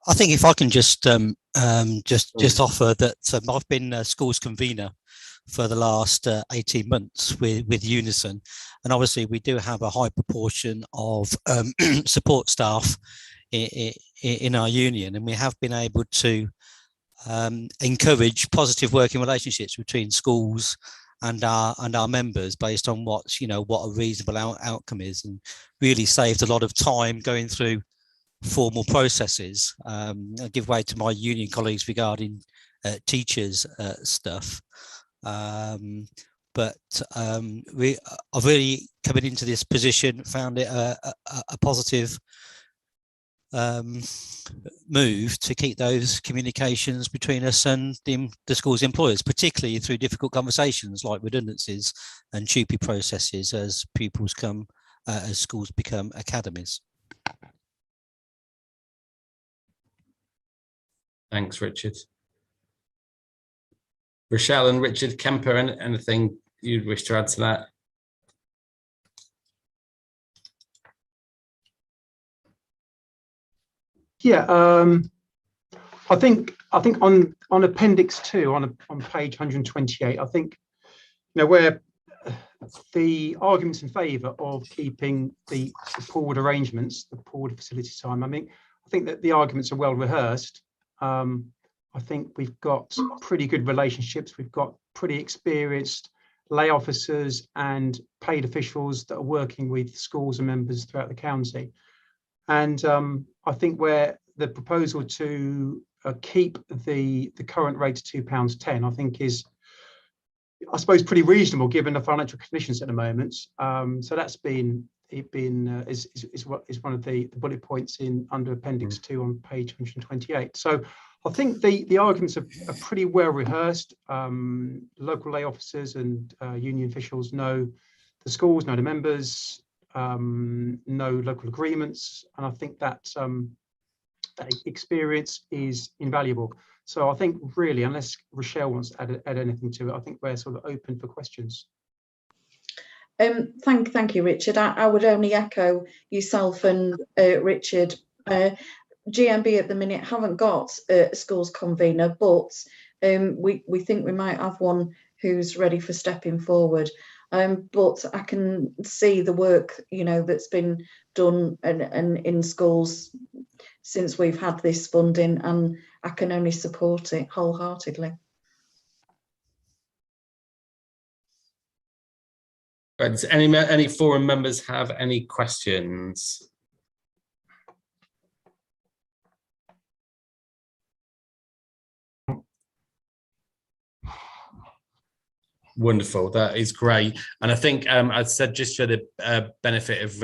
I think if I can just offer that I've been schools convener for the last 18 months with Unison, and obviously we do have a high proportion of support staff in our union, and we have been able to encourage positive working relationships between schools and our members based on what a reasonable outcome is, and really saved a lot of time going through formal processes. I give way to my union colleagues regarding teachers stuff, but I've really, coming into this position, found it a positive move to keep those communications between us and the school's employers, particularly through difficult conversations like redundancies and TUPE processes as pupils as schools become academies. Thanks, Richard. Rochelle and Richard Kemper, anything you'd wish to add to that? Yeah, I think on Appendix 2 on page 128, I think where the arguments in favour of keeping the pooled arrangements, the pooled facility time, I think that the arguments are well rehearsed. I think we've got pretty good relationships. We've got pretty experienced lay officers and paid officials that are working with schools and members throughout the county. And I think where the proposal to keep the current rate of £2.10, I think is, I suppose, pretty reasonable given the financial conditions at the moment. So that's is one of the bullet points under Appendix 2 on page 128. So I think the arguments are pretty well rehearsed. Local lay officers and union officials know the schools, know the members, know local agreements, and I think that that experience is invaluable. So I think really, unless Rochelle wants to add anything to it, I think we're sort of open for questions. Thank you, Richard. I would only echo yourself and Richard. GMB at the minute haven't got a schools convener, but we think we might have one who's ready for stepping forward. But I can see the work that's been done and in schools since we've had this funding, and I can only support it wholeheartedly. Right, does any forum members have any questions? Wonderful, that is great. And I think I said, just for the benefit of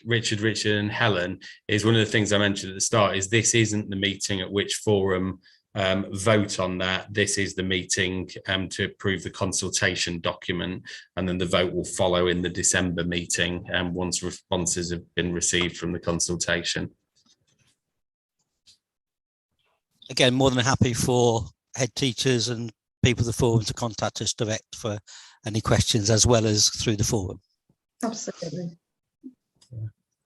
Richard and Helen, is one of the things I mentioned at the start is this isn't the meeting at which forum vote on that. This is the meeting to approve the consultation document, and then the vote will follow in the December meeting once responses have been received from the consultation. Again, more than happy for head teachers and people of the forum to contact us direct for any questions, as well as through the forum. Absolutely.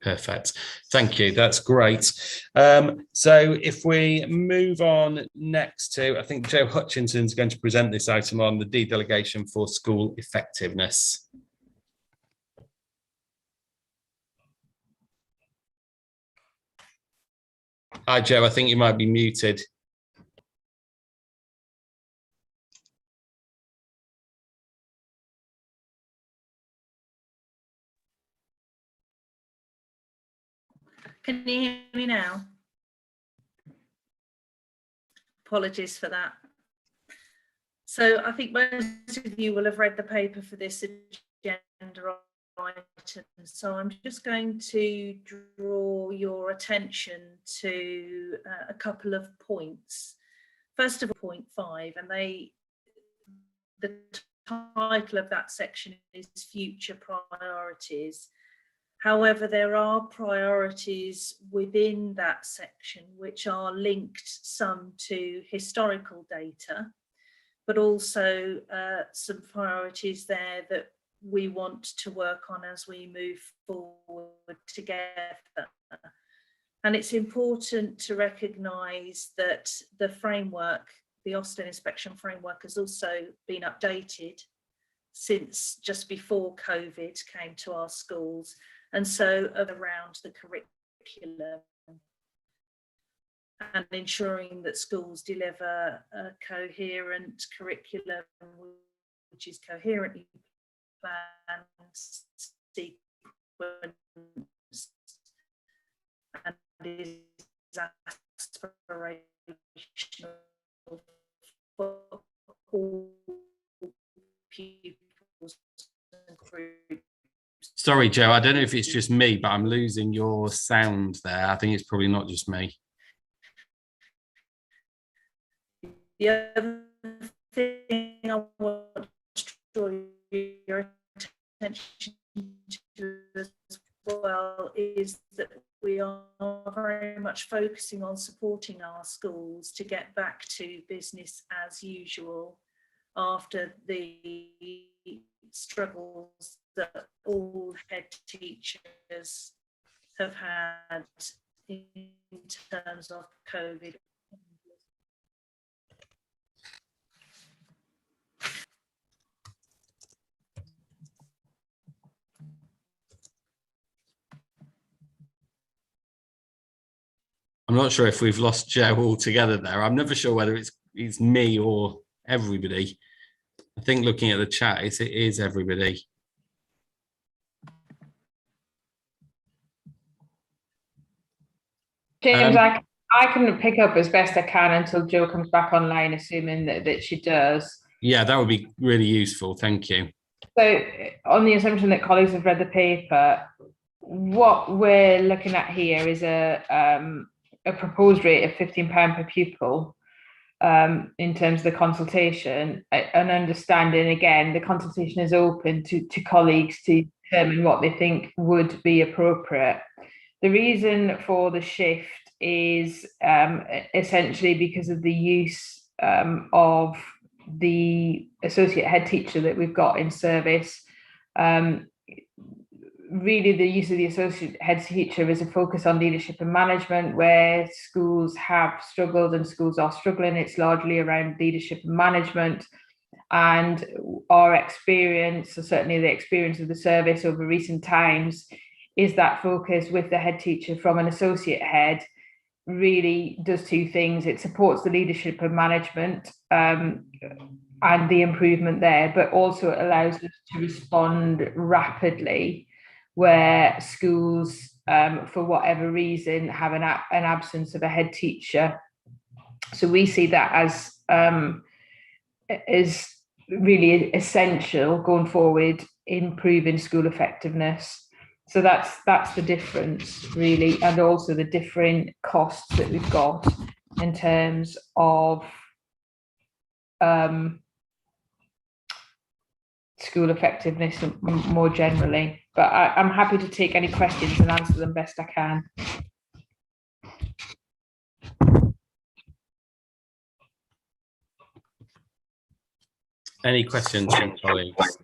Perfect. Thank you. That's great. So if we move on next to, I think Joe Hutchinson's going to present this item on the delegation for school effectiveness. Hi, Joe. I think you might be muted. Can you hear me now? Apologies for that. So I think most of you will have read the paper for this agenda item. So I'm just going to draw your attention to a couple of points. First of all, point 5, and the title of that section is Future Priorities. However, there are priorities within that section which are linked some to historical data, but also some priorities there that we want to work on as we move forward together. And it's important to recognise that the framework, the Ofsted inspection framework, has also been updated since just before COVID came to our schools. And so around the curriculum and ensuring that schools deliver a coherent curriculum which is coherently planned, sequenced, and is aspirational for all pupils and groups. Sorry, Joe, I don't know if it's just me, but I'm losing your sound there. I think it's probably not just me. The other thing I want to draw your attention to as well is that we are very much focusing on supporting our schools to get back to business as usual after the struggles that all head teachers have had in terms of COVID. I'm not sure if we've lost Joe altogether there. I'm never sure whether it's me or everybody. I think looking at the chat, it is everybody. James, I can pick up as best I can until Joe comes back online, assuming that she does. Yeah, that would be really useful. Thank you. So on the assumption that colleagues have read the paper, what we're looking at here is a proposed rate of £15 per pupil in terms of the consultation, and understanding, again, the consultation is open to colleagues to determine what they think would be appropriate. The reason for the shift is essentially because of the use of the associate head teacher that we've got in service. Really, the use of the associate head teacher is a focus on leadership and management, where schools have struggled and schools are struggling. It's largely around leadership and management. And our experience, or certainly the experience of the service over recent times, is that focus with the head teacher from an associate head really does two things. It supports the leadership and management and the improvement there, but also it allows us to respond rapidly where schools, for whatever reason, have an absence of a head teacher. So we see that as really essential going forward, improving school effectiveness. So that's the difference, really, and also the different costs that we've got in terms of school effectiveness more generally. But I'm happy to take any questions and answer them best I can. Any questions from colleagues?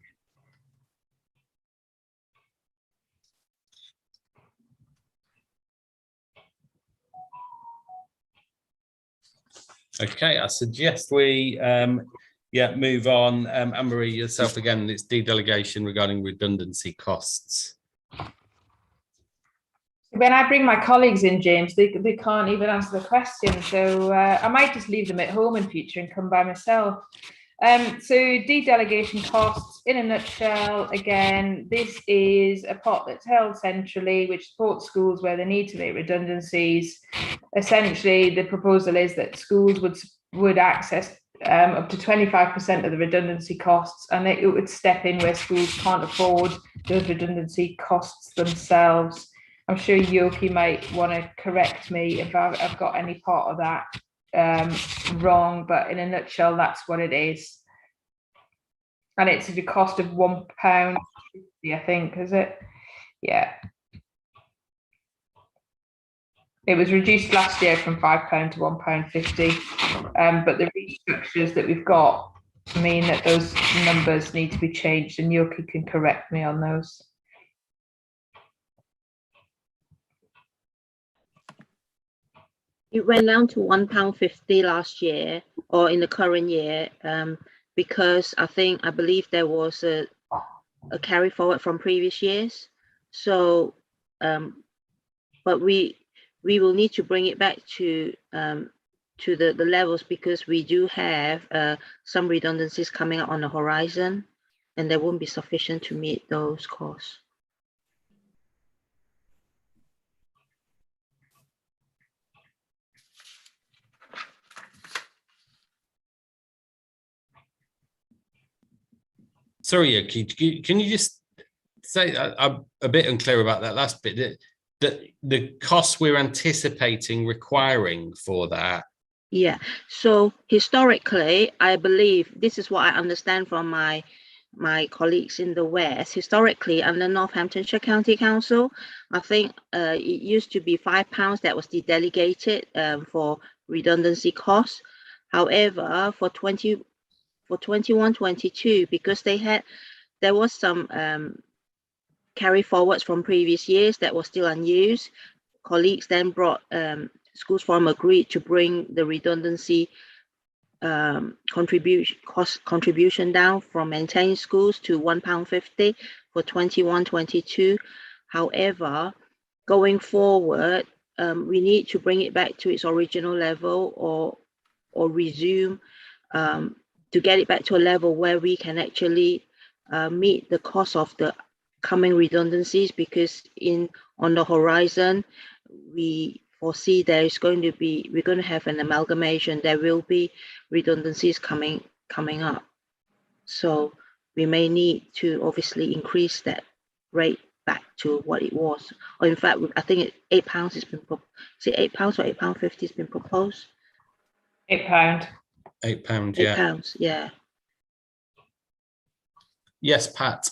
Okay, I suggest we move on. Anne-Marie, yourself again, it's delegation regarding redundancy costs. When I bring my colleagues in, James, they can't even answer the question. So I might just leave them at home in future and come by myself. So delegation costs, in a nutshell, again, this is a pot that's held centrally, which supports schools where they need to make redundancies. Essentially, the proposal is that schools would access up to 25% of the redundancy costs, and it would step in where schools can't afford those redundancy costs themselves. I'm sure Yoki might want to correct me if I've got any part of that wrong, but in a nutshell, that's what it is. And it's at a cost of £1.50, I think, is it? Yeah. It was reduced last year from £5 to £1.50, but the restructures that we've got mean that those numbers need to be changed, and Yoki can correct me on those. It went down to £1.50 last year, or in the current year, because I believe there was a carry forward from previous years. So, but we will need to bring it back to the levels, because we do have some redundancies coming up on the horizon, and there won't be sufficient to meet those costs. Sorry, Yoki, can you just say, I'm a bit unclear about that last bit, the costs we're anticipating requiring for that? Yeah, so historically, I believe, this is what I understand from my colleagues in the West, historically under Northamptonshire County Council, I think it used to be £5 that was delegated for redundancy costs. However, for 21-22, because there was some carry forwards from previous years that was still unused, colleagues then brought schools forum agreed to bring the redundancy contribution down from maintained schools to £1.50 for 21-22. However, going forward, we need to bring it back to its original level, or resume to get it back to a level where we can actually meet the cost of the coming redundancies, because on the horizon we foresee we're going to have an amalgamation. There will be redundancies coming up, so we may need to obviously increase that rate back to what it was. Or in fact, I think £8 has been is it £8 or £8.50 has been proposed? £8. £8, yeah. £8, yeah. Yes, Pat.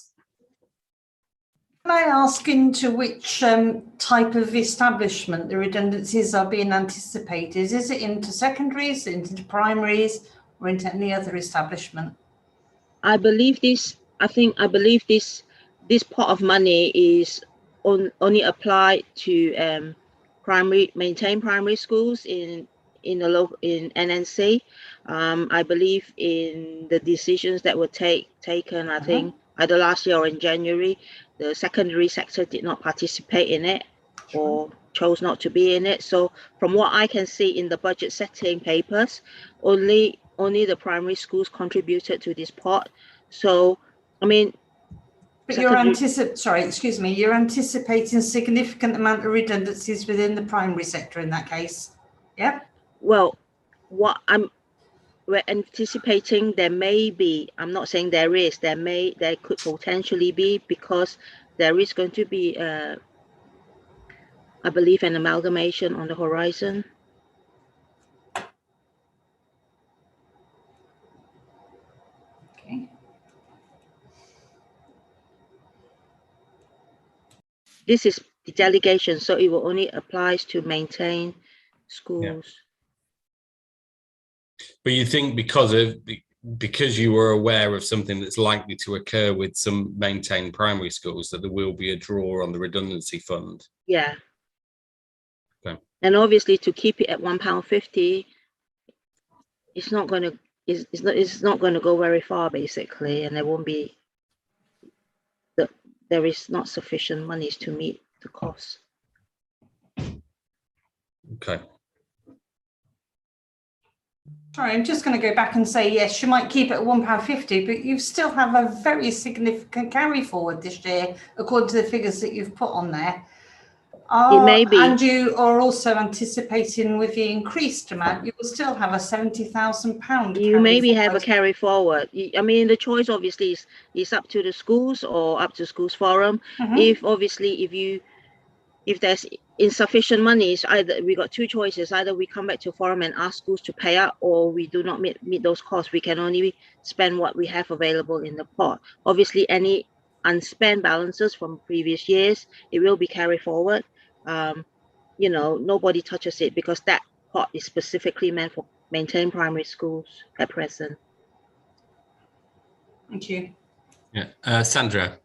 Can I ask into which type of establishment the redundancies are being anticipated? Is it into secondaries, into primaries, or into any other establishment? I believe this pot of money is only applied to maintained primary schools in NNC. I believe in the decisions that were taken, I think either last year or in January, the secondary sector did not participate in it, or chose not to be in it. So from what I can see in the budget setting papers, only the primary schools contributed to this pot. So, I mean, but you're anticipating a significant amount of redundancies within the primary sector in that case, yeah? Well, we're anticipating there may be, I'm not saying there is, there could potentially be, because there is going to be, I believe, an amalgamation on the horizon. Okay. This is the delegation, so it will only applies to maintain schools. Yeah. But you think because of because you were aware of something that's likely to occur with some maintained primary schools, that there will be a draw on the redundancy fund. Yeah. Okay. And obviously to keep it at £1.50, it's not going to it's not going to go very far, basically, and there won't be there is not sufficient monies to meet the costs. Okay. Sorry, I'm just going to go back and say, yes, you might keep it at £1.50, but you still have a very significant carry forward this year, according to the figures that you've put on there. It may be. And you are also anticipating with the increased amount, you will still have a £70,000. You maybe have a carry forward. I mean, the choice obviously is up to the schools or up to schools forum. If obviously if there's insufficient money, either we got two choices: either we come back to forum and ask schools to pay up, or we do not meet those costs. We can only spend what we have available in the pot. Obviously, any unspent balances from previous years, it will be carried forward. You know, nobody touches it because that pot is specifically meant for maintained primary schools at present. Thank you. Yeah, Sandra.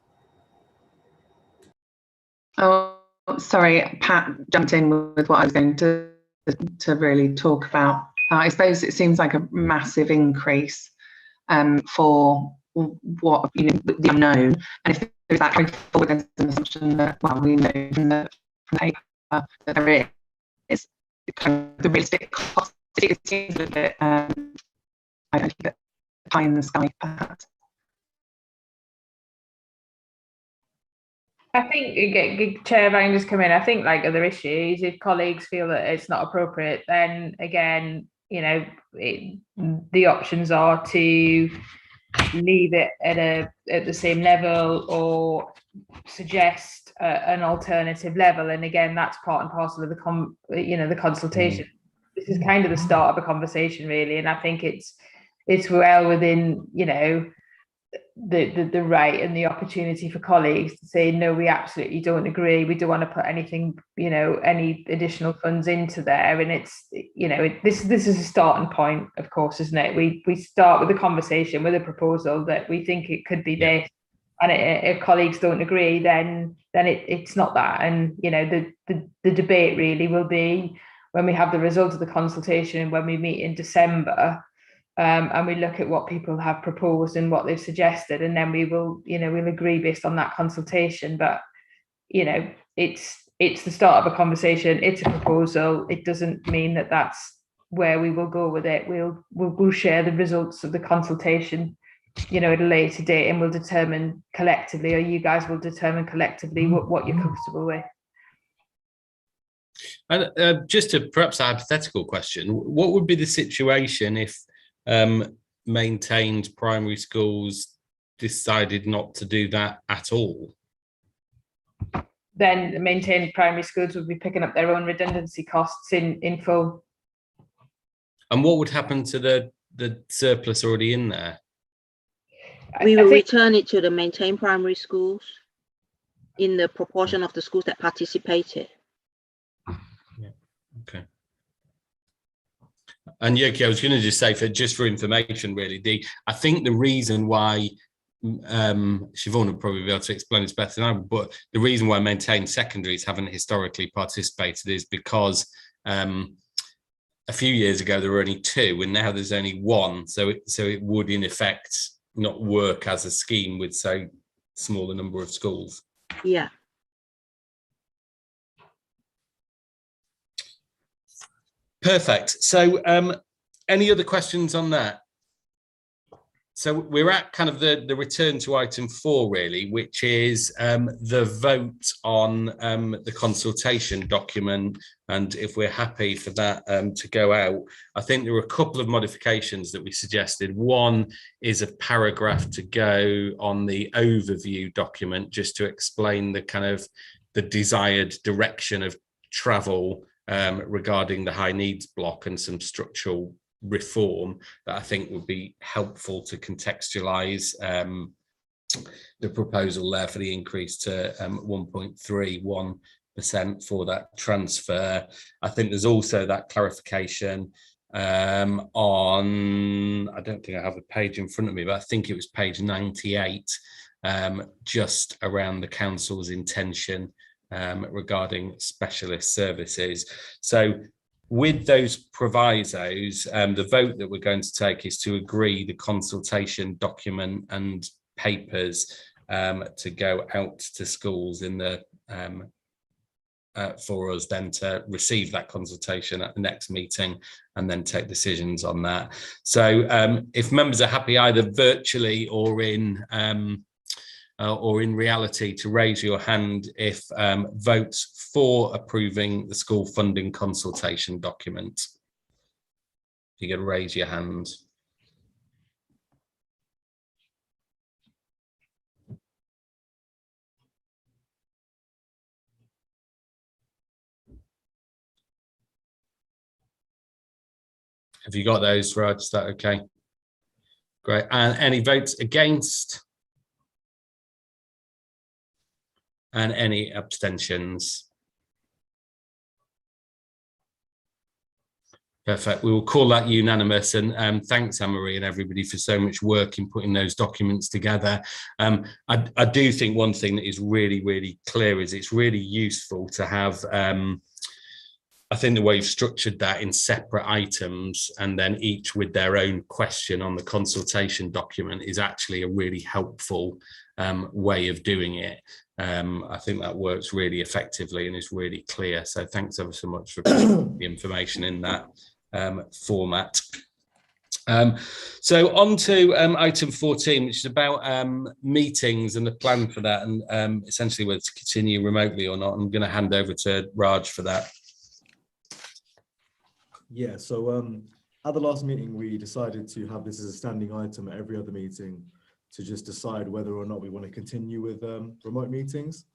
Oh, sorry, Pat jumped in with what I was going to really talk about. I suppose it seems like a massive increase for what, you know, the unknown. And if there's that carry forward, there's an assumption that, well, we know from the paper that there is kind of the realistic cost. It seems a little bit, I don't know, pie in the sky, perhaps. I think, Chair, if I can just come in, I think like other issues, if colleagues feel that it's not appropriate, then again, you know, the options are to leave it at the same level or suggest an alternative level. And again, that's part and parcel of the consultation. This is kind of the start of a conversation, really, and I think it's well within, you know, the right and the opportunity for colleagues to say, no, we absolutely don't agree, we don't want to put anything, you know, any additional funds into there. And it's, you know, this is a starting point, of course, isn't it? We start with a conversation with a proposal that we think it could be this, and if colleagues don't agree, then it's not that. And, you know, the debate really will be when we have the results of the consultation, when we meet in December, and we look at what people have proposed and what they've suggested, and then we will, you know, we'll agree based on that consultation. But, you know, it's the start of a conversation. It's a proposal. It doesn't mean that that's where we will go with it. We'll share the results of the consultation, you know, at a later date, and we'll determine collectively, or you guys will determine collectively what you're comfortable with. And just a perhaps a hypothetical question: what would be the situation if maintained primary schools decided not to do that at all? Then the maintained primary schools would be picking up their own redundancy costs in full. And what would happen to the surplus already in there? We will return it to the maintained primary schools in the proportion of the schools that participated. Yeah. Okay. And Yoki, I was going to just say, for information, really, I think the reason why Siobhan would probably be able to explain this better than I would, but the reason why maintained secondaries haven't historically participated is because a few years ago there were only two, and now there's only one. So it would in effect not work as a scheme with so smaller number of schools. Yeah. Perfect. So any other questions on that? So we're at kind of the return to item 4, really, which is the vote on the consultation document, and if we're happy for that to go out. I think there were a couple of modifications that we suggested. One is a paragraph to go on the overview document, just to explain the kind of the desired direction of travel regarding the high needs block and some structural reform that I think would be helpful to contextualize the proposal there for the increase to 1.31% for that transfer. I think there's also that clarification on, I don't think I have the page in front of me, but I think it was page 98, just around the council's intention regarding specialist services. So with those provisos, the vote that we're going to take is to agree the consultation document and papers to go out to schools in the for us then to receive that consultation at the next meeting and then take decisions on that. So if members are happy either virtually or in reality to raise your hand if votes for approving the school funding consultation document. You can raise your hand. Have you got those, Raj? Is that okay? Great. And any votes against? And any abstentions? Perfect. We will call that unanimous. And thanks, Anne-Marie, and everybody for so much work in putting those documents together. I do think one thing that is really, really clear is it's really useful to have I think the way you've structured that in separate items and then each with their own question on the consultation document is actually a really helpful way of doing it. I think that works really effectively and is really clear. So thanks ever so much for putting the information in that format. So on to item 14, which is about meetings and the plan for that and essentially whether to continue remotely or not. I'm going to hand over to Raj for that. Yeah, so at the last meeting, we decided to have this as a standing item at every other meeting to just decide whether or not we want to continue with remote meetings.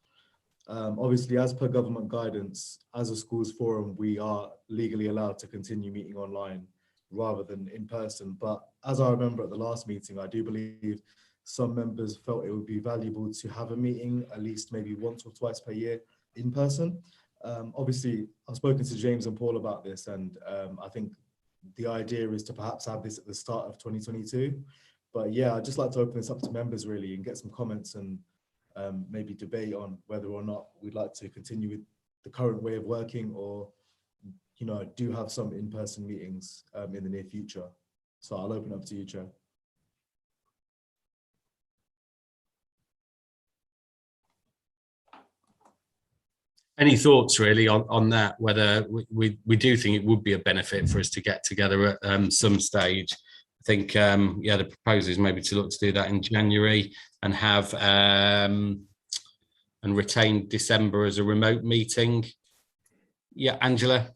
Obviously, as per government guidance, as a schools forum, we are legally allowed to continue meeting online rather than in person. But as I remember at the last meeting, I do believe some members felt it would be valuable to have a meeting at least maybe once or twice per year in person. Obviously, I've spoken to James and Paul about this, and I think the idea is to perhaps have this at the start of 2022. But yeah, I'd just like to open this up to members really and get some comments and maybe debate on whether or not we'd like to continue with the current way of working or, you know, do have some in-person meetings in the near future. So I'll open up to you, Chair. Any thoughts really on that, whether we do think it would be a benefit for us to get together at some stage? I think, yeah, the proposal is maybe to look to do that in January and have and retain December as a remote meeting. Yeah, Angela?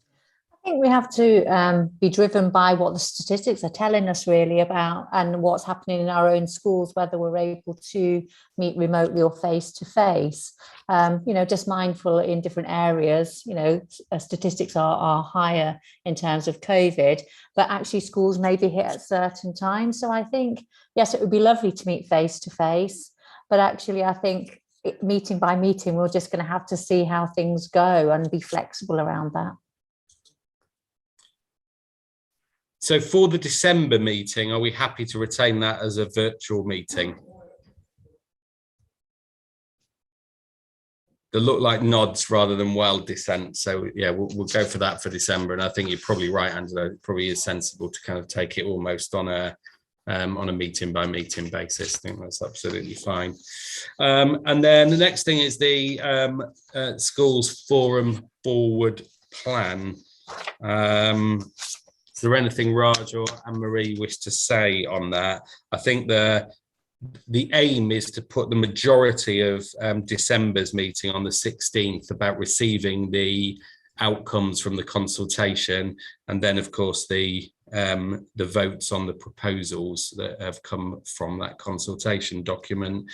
I think we have to be driven by what the statistics are telling us really about and what's happening in our own schools, whether we're able to meet remotely or face to face. You know, just mindful in different areas, you know, statistics are higher in terms of COVID, but actually schools may be hit at certain times. So I think, yes, it would be lovely to meet face to face, but actually I think meeting by meeting, we're just going to have to see how things go and be flexible around that. So for the December meeting, are we happy to retain that as a virtual meeting? They look like nods rather than wild dissent. So yeah, we'll go for that for December. And I think you're probably right, Angela. It probably is sensible to kind of take it almost on a meeting by meeting basis. I think that's absolutely fine. And then the next thing is the schools forum forward plan. Is there anything Raj or Anne-Marie wish to say on that? I think the aim is to put the majority of December's meeting on the 16th about receiving the outcomes from the consultation, and then of course the votes on the proposals that have come from that consultation document.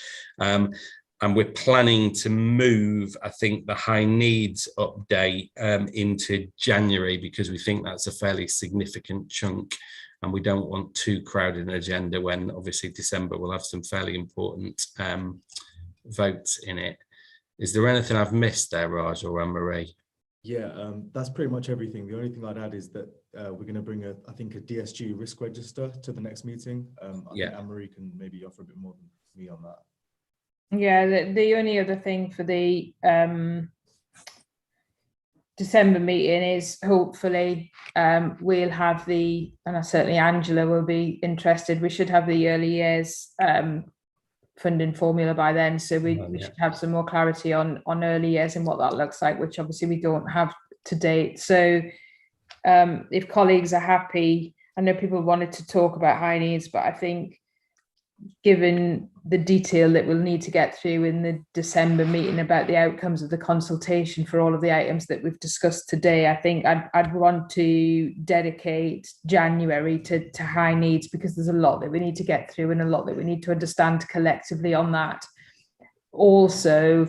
And we're planning to move, I think, the high needs update into January because we think that's a fairly significant chunk and we don't want too crowded an agenda when obviously December will have some fairly important votes in it. Is there anything I've missed there, Raj or Anne-Marie? Yeah, that's pretty much everything. The only thing I'd add is that we're going to bring I think a DSG risk register to the next meeting. I think Anne-Marie can maybe offer a bit more than me on that. Yeah, the only other thing for the December meeting is hopefully we'll have and certainly Angela will be interested, we should have the early years funding formula by then, so we should have some more clarity on early years and what that looks like, which obviously we don't have to date. So if colleagues are happy, I know people wanted to talk about high needs, but I think given the detail that we'll need to get through in the December meeting about the outcomes of the consultation for all of the items that we've discussed today, I think I'd want to dedicate January to high needs, because there's a lot that we need to get through and a lot that we need to understand collectively on that. Also,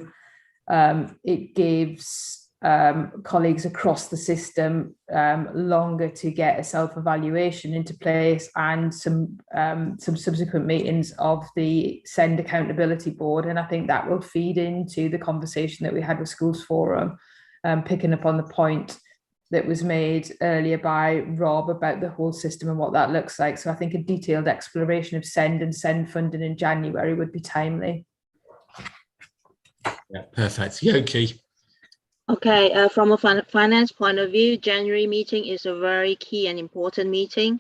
it gives colleagues across the system longer to get a self-evaluation into place, and some subsequent meetings of the SEND Accountability Board, and I think that will feed into the conversation that we had with Schools Forum, picking up on the point that was made earlier by Rob about the whole system and what that looks like. So I think a detailed exploration of SEND and SEND funding in January would be timely. Yeah, perfect. Yoki. Okay, from a finance point of view, January meeting is a very key and important meeting,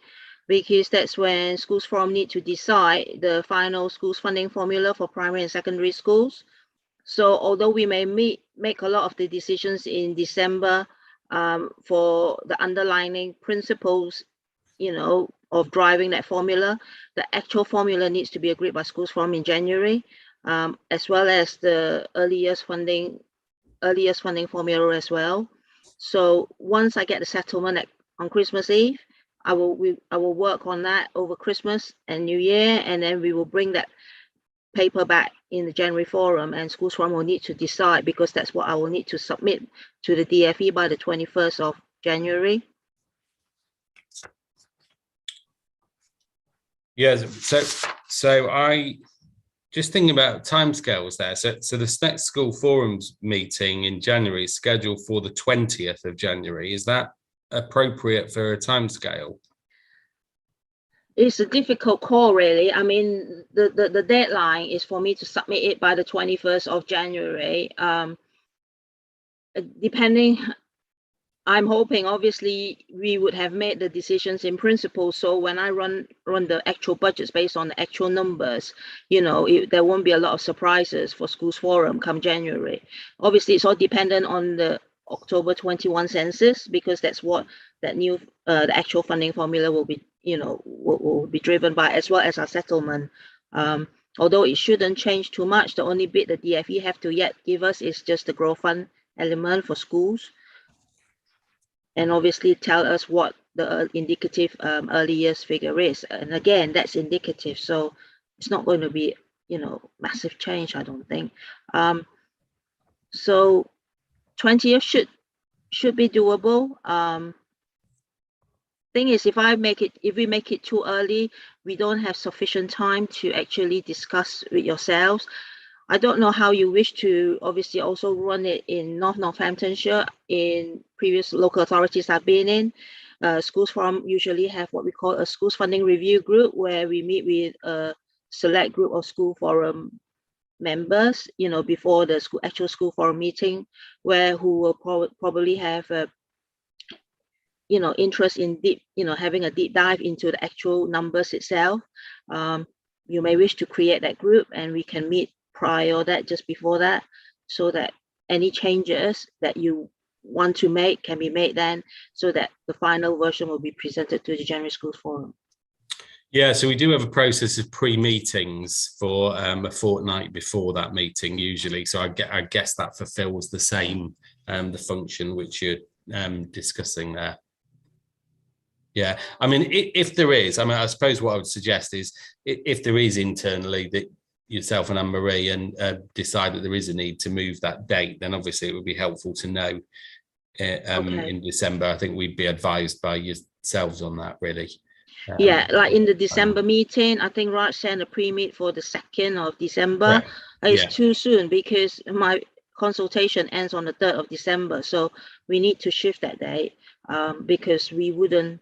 because that's when Schools Forum need to decide the final schools funding formula for primary and secondary schools. So although we may make a lot of the decisions in December for the underlying principles, of driving that formula, the actual formula needs to be agreed by Schools Forum in January, as well as the earliest funding formula as well. So once I get the settlement on Christmas Eve, I will work on that over Christmas and New Year, and then we will bring that paper back in the January forum, and Schools Forum will need to decide, because that's what I will need to submit to the DFE by the 21st of January. Yeah, so I just thinking about timescales there. So the next school forums meeting in January is scheduled for the 20th of January. Is that appropriate for a timescale? It's a difficult call, really. I mean, the deadline is for me to submit it by the 21st of January. Depending, I'm hoping, obviously, we would have made the decisions in principle. So when I run the actual budgets based on the actual numbers, there won't be a lot of surprises for Schools Forum come January. Obviously, it's all dependent on the October 21 census, because that's what that new the actual funding formula will be, will be driven by, as well as our settlement. Although it shouldn't change too much, the only bit the DFE have to yet give us is just the growth fund element for schools, and obviously tell us what the indicative early years figure is. And again, that's indicative, so it's not going to be, massive change, I don't think. So 20th should be doable. Thing is, if we make it too early, we don't have sufficient time to actually discuss with yourselves. I don't know how you wish to obviously also run it in Northamptonshire, in previous local authorities I've been in. Schools Forum usually have what we call a schools funding review group, where we meet with a select group of School Forum members, before the actual School Forum meeting, who will probably have interest in having a deep dive into the actual numbers itself. You may wish to create that group, and we can meet prior that, just before that, so that any changes that you want to make can be made then, so that the final version will be presented to the January Schools Forum. Yeah, so we do have a process of pre-meetings for a fortnight before that meeting usually. So I guess that fulfills the same the function which you're discussing there. Yeah, I mean, if there is, I suppose what I would suggest is, if there is internally that yourself and Anne-Marie and decide that there is a need to move that date, then obviously it would be helpful to know in December. I think we'd be advised by yourselves on that, really. Yeah, like in the December meeting, I think Raj sent a pre-meet for the 2nd of December. It's too soon, because my consultation ends on the 3rd of December. So we need to shift that date because we wouldn't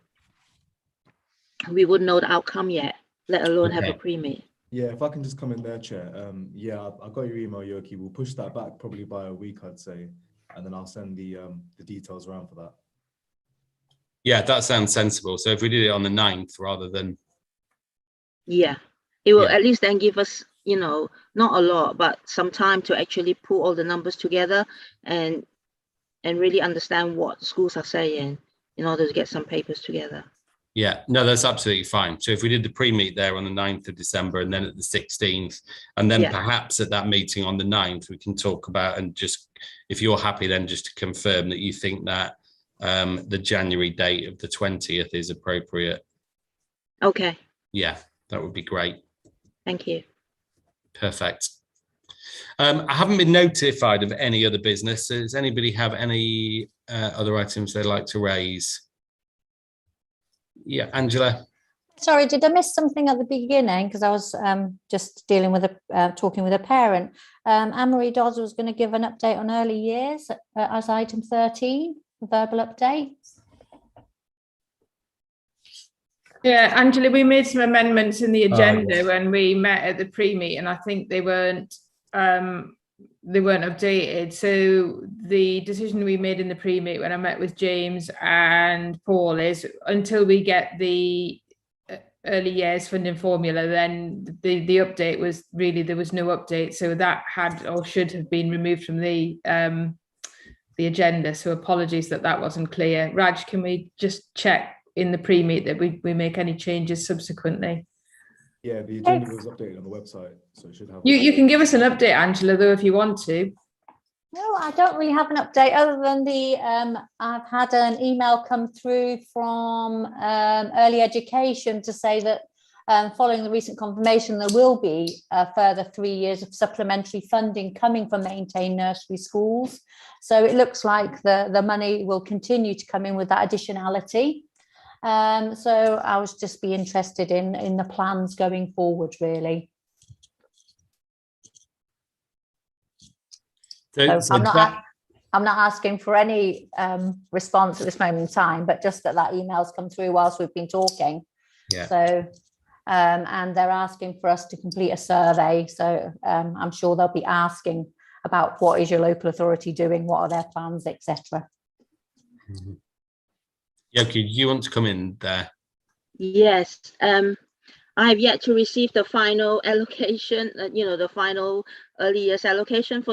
know the outcome yet, let alone have a pre-meet. Yeah, if I can just come in there, Chair. Yeah, I got your email, Yoki. We'll push that back probably by a week, I'd say, and then I'll send the details around for that. Yeah, that sounds sensible. So if we did it on the 9th rather than... Yeah, it will at least then give us, you know, not a lot, but some time to actually pull all the numbers together and really understand what schools are saying in order to get some papers together. Yeah, no, that's absolutely fine. So if we did the pre-meet there on the 9th of December and then at the 16th, and then perhaps at that meeting on the 9th, we can talk about, and just, if you're happy, then just to confirm that you think that the January date of the 20th is appropriate. Okay. Yeah, that would be great. Thank you. Perfect. I haven't been notified of any other business. Does anybody have any other items they'd like to raise? Yeah, Angela. Sorry, did I miss something at the beginning? Because I was just dealing with talking with a parent. Anne-Marie Dodds was going to give an update on early years as item 13, a verbal update. Yeah, Angela, we made some amendments in the agenda when we met at the pre-meet, and I think they weren't updated. So the decision we made in the pre-meet when I met with James and Paul is until we get the early years funding formula, then the update was really, there was no update. So that had or should have been removed from the agenda. So apologies that wasn't clear. Raj, can we just check in the pre-meet that we make any changes subsequently? Yeah, the agenda was updated on the website, so it should have. You can give us an update, Angela, though, if you want to. No, I don't really have an update other than the I've had an email come through from early education to say that following the recent confirmation, there will be a further 3 years of supplementary funding coming from maintained nursery schools. So it looks like the money will continue to come in with that additionality. So I was just be interested in the plans going forward, really. So I'm not asking for any response at this moment in time, but just that email's come through whilst we've been talking. Yeah. So and they're asking for us to complete a survey. So I'm sure they'll be asking about what is your local authority doing, what are their plans, etc. Mm-hmm. Yoki, do you want to come in there? Yes, I have yet to receive the final allocation, the final early years allocation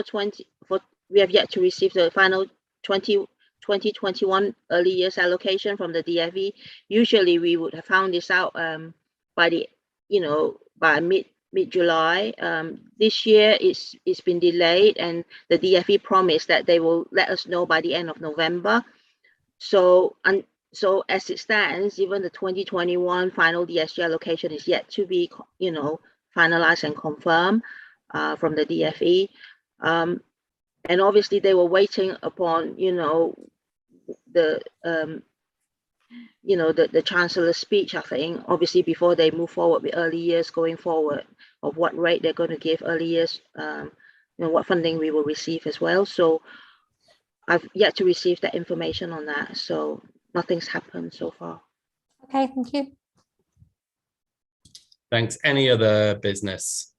we have yet to receive the final 2021 early years allocation from the DFE. Usually we would have found this out by mid-July. This year it's been delayed, and the DFE promised that they will let us know by the end of November. So as it stands, even the 2021 final DSG allocation is yet to be, finalized and confirmed from the DFE. And obviously they were waiting upon, the Chancellor's speech, I think, obviously before they move forward with early years going forward, of what rate they're going to give early years, what funding we will receive as well. So I've yet to receive that information on that. So nothing's happened so far. Okay, thank you. Thanks. Any other business?